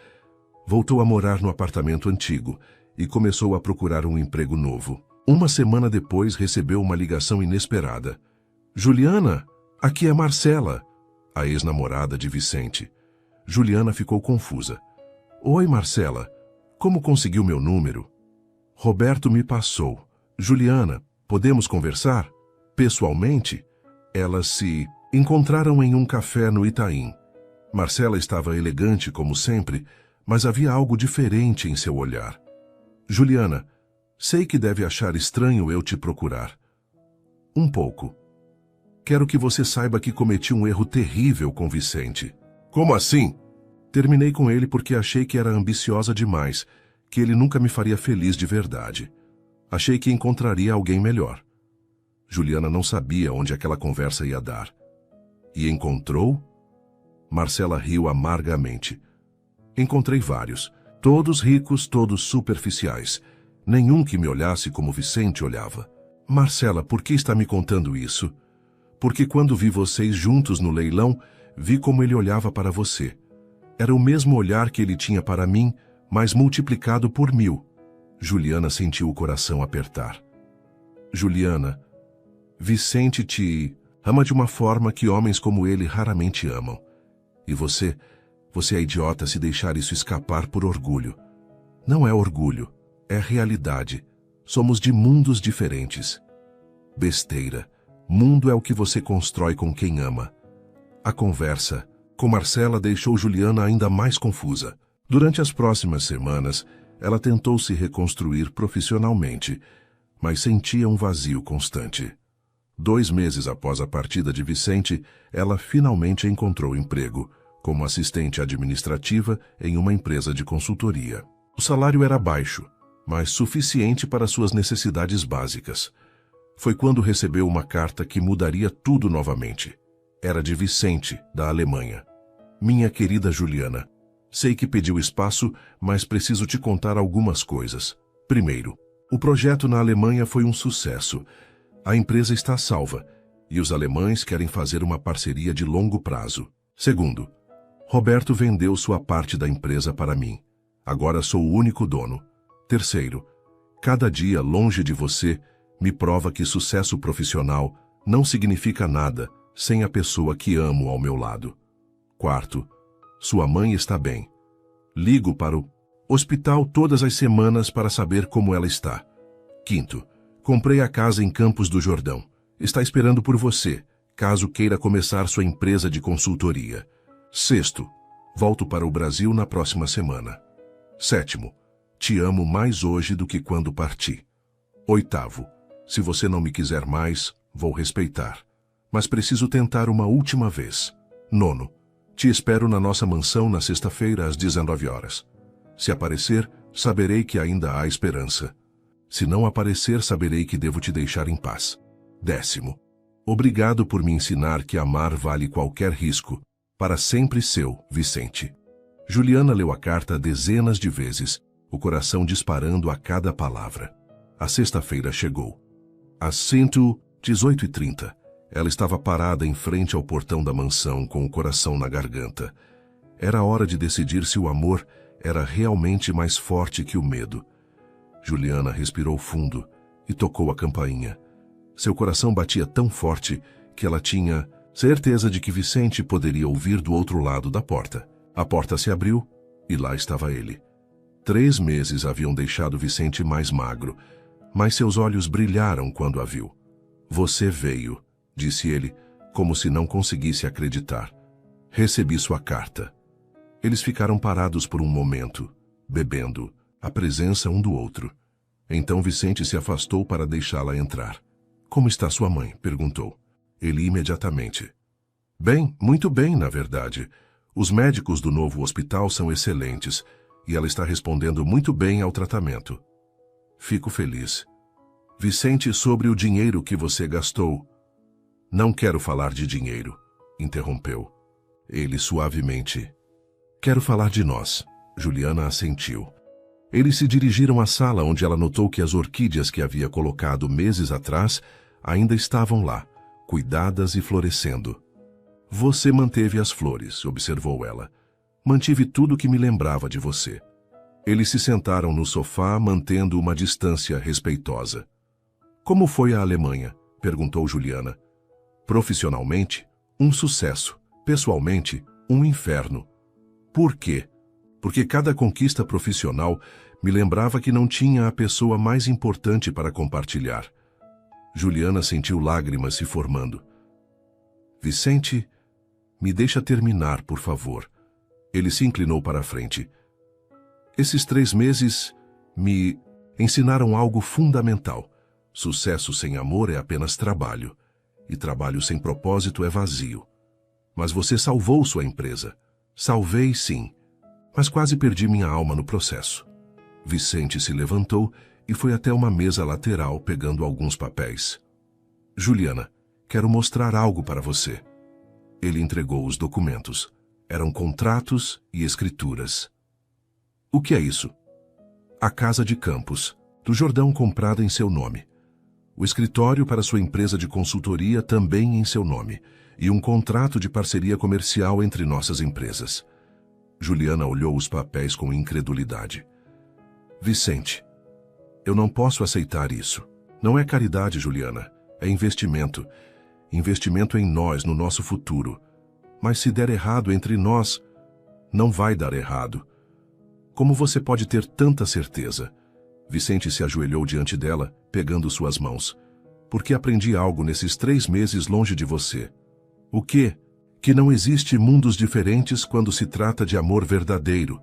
Voltou a morar no apartamento antigo e começou a procurar um emprego novo. Uma semana depois, recebeu uma ligação inesperada. Juliana, aqui é Marcela, a ex-namorada de Vicente. Juliana ficou confusa. Oi, Marcela. Como conseguiu meu número? Roberto me passou. Juliana, podemos conversar? Pessoalmente? Elas se encontraram em um café no Itaim. Marcela estava elegante como sempre, mas havia algo diferente em seu olhar. Juliana, sei que deve achar estranho eu te procurar. Um pouco. Quero que você saiba que cometi um erro terrível com Vicente. Como assim? Terminei com ele porque achei que era ambiciosa demais, que ele nunca me faria feliz de verdade. Achei que encontraria alguém melhor. Juliana não sabia onde aquela conversa ia dar. E encontrou? Marcela riu amargamente. Encontrei vários, todos ricos, todos superficiais. Nenhum que me olhasse como Vicente olhava. Marcela, por que está me contando isso? Porque quando vi vocês juntos no leilão, vi como ele olhava para você. Era o mesmo olhar que ele tinha para mim, mas multiplicado por 1000. Juliana sentiu o coração apertar. Juliana, Vicente te ama de uma forma que homens como ele raramente amam. E você é idiota se deixar isso escapar por orgulho. Não é orgulho, é realidade. Somos de mundos diferentes. Besteira. Mundo é o que você constrói com quem ama. A conversa com Marcela deixou Juliana ainda mais confusa. Durante as próximas semanas, ela tentou se reconstruir profissionalmente, mas sentia um vazio constante. 2 meses após a partida de Vicente, ela finalmente encontrou emprego, como assistente administrativa em uma empresa de consultoria. O salário era baixo, mas suficiente para suas necessidades básicas. Foi quando recebeu uma carta que mudaria tudo novamente. Era de Vicente, da Alemanha. Minha querida Juliana, sei que pediu espaço, mas preciso te contar algumas coisas. Primeiro, o projeto na Alemanha foi um sucesso. A empresa está salva, e os alemães querem fazer uma parceria de longo prazo. Segundo, Roberto vendeu sua parte da empresa para mim. Agora sou o único dono. Terceiro, cada dia longe de você me prova que sucesso profissional não significa nada sem a pessoa que amo ao meu lado. Quarto, sua mãe está bem. Ligo para o hospital todas as semanas para saber como ela está. Quinto, comprei a casa em Campos do Jordão. Está esperando por você, caso queira começar sua empresa de consultoria. Sexto, volto para o Brasil na próxima semana. Sétimo, te amo mais hoje do que quando parti. Oitavo, se você não me quiser mais, vou respeitar. Mas preciso tentar uma última vez. Nono, te espero na nossa mansão na sexta-feira às 19 horas. Se aparecer, saberei que ainda há esperança. Se não aparecer, saberei que devo te deixar em paz. 10º, obrigado por me ensinar que amar vale qualquer risco. Para sempre seu, Vicente. Juliana leu a carta dezenas de vezes, o coração disparando a cada palavra. A sexta-feira chegou. Às 18h30, ela estava parada em frente ao portão da mansão com o coração na garganta. Era hora de decidir se o amor era realmente mais forte que o medo. Juliana respirou fundo e tocou a campainha. Seu coração batia tão forte que ela tinha certeza de que Vicente poderia ouvir do outro lado da porta. A porta se abriu e lá estava ele. 3 meses haviam deixado Vicente mais magro, mas seus olhos brilharam quando a viu. Você veio, disse ele, como se não conseguisse acreditar. Recebi sua carta. Eles ficaram parados por um momento, bebendo, a presença um do outro. Então Vicente se afastou para deixá-la entrar. Como está sua mãe? Perguntou. Ele imediatamente. Bem, muito bem, na verdade. Os médicos do novo hospital são excelentes e ela está respondendo muito bem ao tratamento. Fico feliz. Vicente, sobre o dinheiro que você gastou. Não quero falar de dinheiro, interrompeu. Ele suavemente. Quero falar de nós. Juliana assentiu. Eles se dirigiram à sala onde ela notou que as orquídeas que havia colocado meses atrás ainda estavam lá, cuidadas e florescendo. Você manteve as flores, observou ela. Mantive tudo que me lembrava de você. Eles se sentaram no sofá, mantendo uma distância respeitosa. Como foi a Alemanha? Perguntou Juliana. Profissionalmente, um sucesso. Pessoalmente, um inferno. Por quê? Porque cada conquista profissional me lembrava que não tinha a pessoa mais importante para compartilhar. Juliana sentiu lágrimas se formando. Vicente, me deixa terminar, por favor. Ele se inclinou para a frente. Esses 3 meses me ensinaram algo fundamental. Sucesso sem amor é apenas trabalho. e trabalho sem propósito é vazio. Mas você salvou sua empresa. Salvei, sim, mas quase perdi minha alma no processo. Vicente se levantou e foi até uma mesa lateral pegando alguns papéis. Juliana, quero mostrar algo para você. Ele entregou os documentos. Eram contratos e escrituras. O que é isso? A casa de Campos, do Jordão, comprada em seu nome. O escritório para sua empresa de consultoria também em seu nome. E um contrato de parceria comercial entre nossas empresas. Juliana olhou os papéis com incredulidade. Vicente, eu não posso aceitar isso. Não é caridade, Juliana. É investimento. Investimento em nós, no nosso futuro. Mas se der errado entre nós, não vai dar errado. Como você pode ter tanta certeza? Vicente se ajoelhou diante dela, pegando suas mãos. Porque aprendi algo nesses 3 meses longe de você. O quê? Que não existe mundos diferentes quando se trata de amor verdadeiro.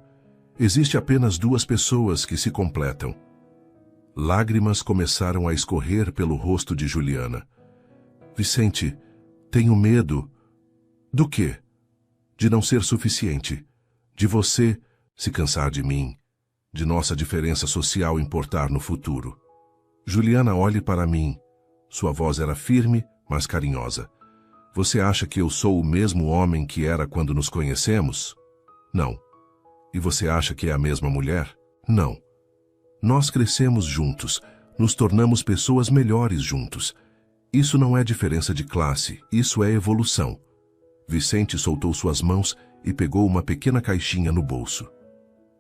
Existe apenas 2 pessoas que se completam. Lágrimas começaram a escorrer pelo rosto de Juliana. Vicente, tenho medo. Do quê? De não ser suficiente. De você se cansar de mim. De nossa diferença social importar no futuro. Juliana, olhe para mim. Sua voz era firme, mas carinhosa. Você acha que eu sou o mesmo homem que era quando nos conhecemos? Não. E você acha que é a mesma mulher? Não. Nós crescemos juntos, nos tornamos pessoas melhores juntos. Isso não é diferença de classe, isso é evolução. Vicente soltou suas mãos e pegou uma pequena caixinha no bolso.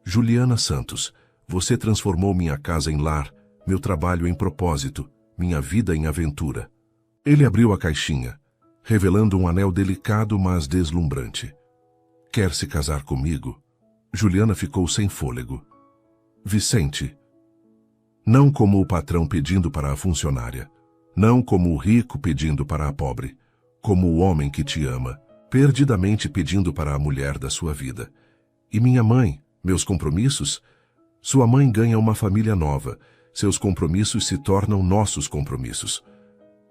Juliana Santos, você transformou minha casa em lar, meu trabalho em propósito, minha vida em aventura. Ele abriu a caixinha, revelando um anel delicado, mas deslumbrante. Quer se casar comigo? Juliana ficou sem fôlego. Vicente. Não como o patrão pedindo para a funcionária. Não como o rico pedindo para a pobre. Como o homem que te ama, perdidamente pedindo para a mulher da sua vida. E minha mãe, meus compromissos? Sua mãe ganha uma família nova. Seus compromissos se tornam nossos compromissos.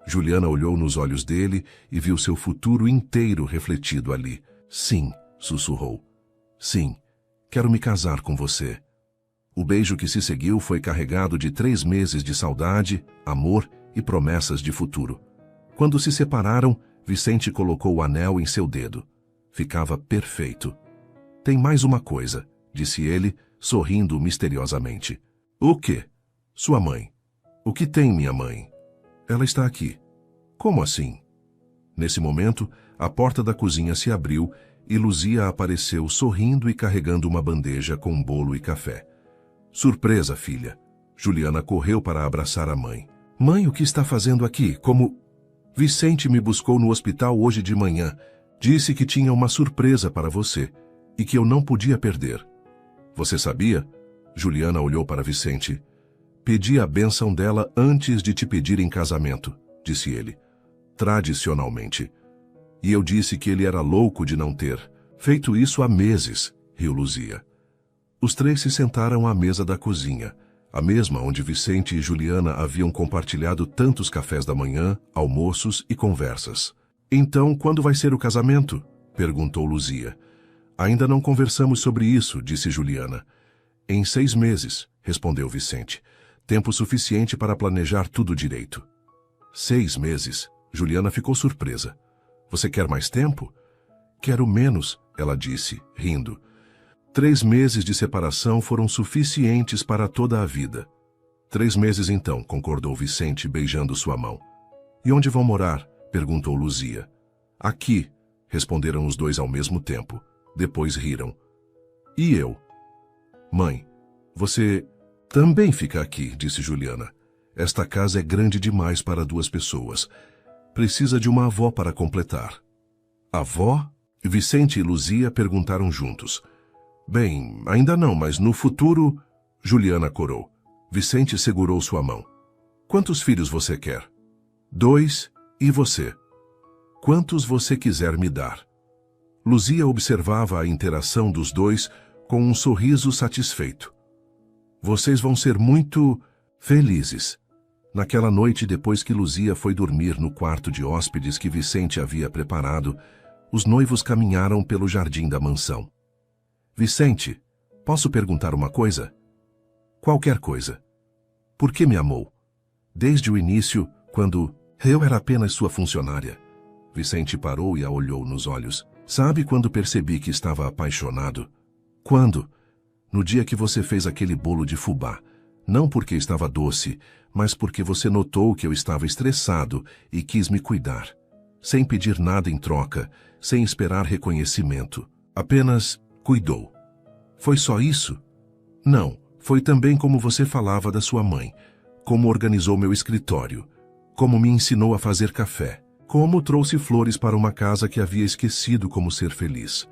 Juliana olhou nos olhos dele e viu seu futuro inteiro refletido ali. Sim, sussurrou. Sim, quero me casar com você. O beijo que se seguiu foi carregado de 3 meses de saudade, amor e promessas de futuro. Quando se separaram, Vicente colocou o anel em seu dedo. Ficava perfeito. Tem mais uma coisa, disse ele, sorrindo misteriosamente. O quê? Sua mãe. O que tem minha mãe? Ela está aqui. Como assim? Nesse momento, a porta da cozinha se abriu e Luzia apareceu sorrindo e carregando uma bandeja com bolo e café. Surpresa, filha. Juliana correu para abraçar a mãe. Mãe, o que está fazendo aqui? Como... Vicente me buscou no hospital hoje de manhã. Disse que tinha uma surpresa para você e que eu não podia perder. Você sabia? Juliana olhou para Vicente. Pedi a bênção dela antes de te pedir em casamento, disse ele, tradicionalmente. E eu disse que ele era louco de não ter feito isso há meses, riu Luzia. Os 3 se sentaram à mesa da cozinha, a mesma onde Vicente e Juliana haviam compartilhado tantos cafés da manhã, almoços e conversas. Então, quando vai ser o casamento? Perguntou Luzia. Ainda não conversamos sobre isso, disse Juliana. Em 6 meses, respondeu Vicente. Tempo suficiente para planejar tudo direito. 6 meses? Juliana ficou surpresa. Você quer mais tempo? Quero menos, ela disse, rindo. 3 meses de separação foram suficientes para toda a vida. 3 meses então, concordou Vicente, beijando sua mão. E onde vão morar? Perguntou Luzia. Aqui, responderam os 2 ao mesmo tempo. Depois riram. E eu? Mãe, você também fica aqui, disse Juliana. Esta casa é grande demais para 2 pessoas. Precisa de uma avó para completar. Avó? Vicente e Luzia perguntaram juntos. Bem, ainda não, mas no futuro... Juliana corou. Vicente segurou sua mão. Quantos filhos você quer? 2, e você? Quantos você quiser me dar? Luzia observava a interação dos 2 com um sorriso satisfeito. Vocês vão ser muito felizes. Naquela noite, depois que Luzia foi dormir no quarto de hóspedes que Vicente havia preparado, os noivos caminharam pelo jardim da mansão. Vicente, posso perguntar uma coisa? Qualquer coisa. Por que me amou? Desde o início, quando eu era apenas sua funcionária. Vicente parou e a olhou nos olhos. Sabe quando percebi que estava apaixonado? Quando? No dia que você fez aquele bolo de fubá. Não porque estava doce, mas porque você notou que eu estava estressado e quis me cuidar. Sem pedir nada em troca, sem esperar reconhecimento. Apenas cuidou. Foi só isso? Não, foi também como você falava da sua mãe, como organizou meu escritório, como me ensinou a fazer café, como trouxe flores para uma casa que havia esquecido como ser feliz.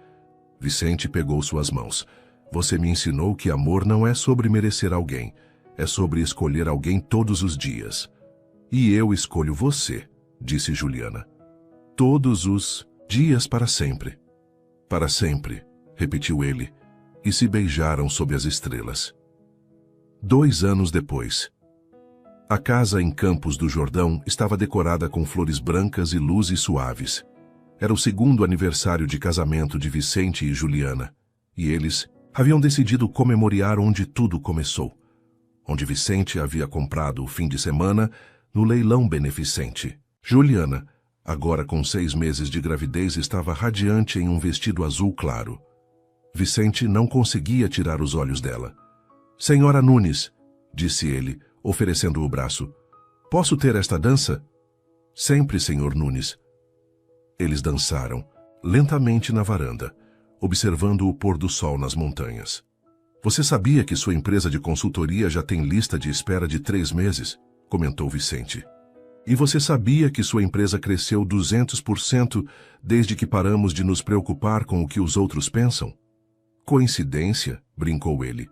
Vicente pegou suas mãos. Você me ensinou que amor não é sobre merecer alguém, é sobre escolher alguém todos os dias. E eu escolho você, disse Juliana. Todos os dias para sempre. Para sempre, repetiu ele, e se beijaram sob as estrelas. 2 anos depois. A casa em Campos do Jordão estava decorada com flores brancas e luzes suaves. Era o 2º aniversário de casamento de Vicente e Juliana, e eles haviam decidido comemorar onde tudo começou, onde Vicente havia comprado o fim de semana no leilão beneficente. Juliana, agora com 6 meses de gravidez, estava radiante em um vestido azul claro. Vicente não conseguia tirar os olhos dela. Senhora Nunes, disse ele, oferecendo o braço. Posso ter esta dança? Sempre, senhor Nunes. Eles dançaram, lentamente na varanda, observando o pôr do sol nas montanhas. Você sabia que sua empresa de consultoria já tem lista de espera de 3 meses? Comentou Vicente. E você sabia que sua empresa cresceu 200% desde que paramos de nos preocupar com o que os outros pensam? Coincidência, brincou ele.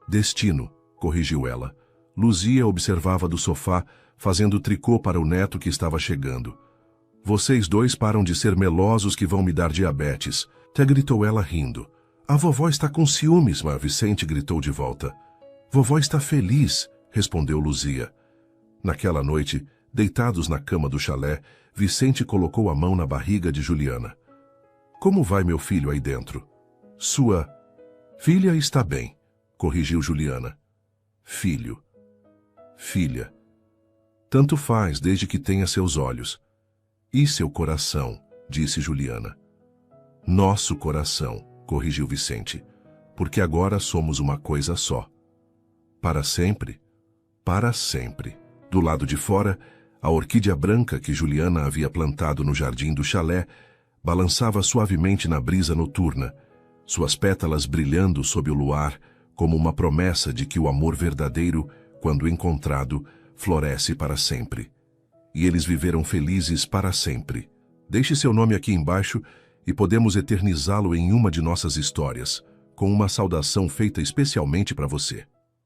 Destino, corrigiu ela. Luzia observava do sofá, fazendo tricô para o neto que estava chegando. Vocês dois param de ser melosos que vão me dar diabetes, até gritou ela rindo. A vovó está com ciúmes, mas Vicente gritou de volta. Vovó está feliz, respondeu Luzia. Naquela noite, deitados na cama do chalé, Vicente colocou a mão na barriga de Juliana. Como vai meu filho aí dentro? Sua filha está bem, corrigiu Juliana. Filho. Filha. Tanto faz desde que tenha seus olhos. E seu coração, disse Juliana. Nosso coração, corrigiu Vicente, porque agora somos uma coisa só. Para sempre? Para sempre. Do lado de fora, a orquídea branca que Juliana havia plantado no jardim do chalé balançava suavemente na brisa noturna, suas pétalas brilhando sob o luar como uma promessa de que o amor verdadeiro, quando encontrado, floresce para sempre. E eles viveram felizes para sempre. Deixe seu nome aqui embaixo e podemos eternizá-lo em uma de nossas histórias, com uma saudação feita especialmente para você.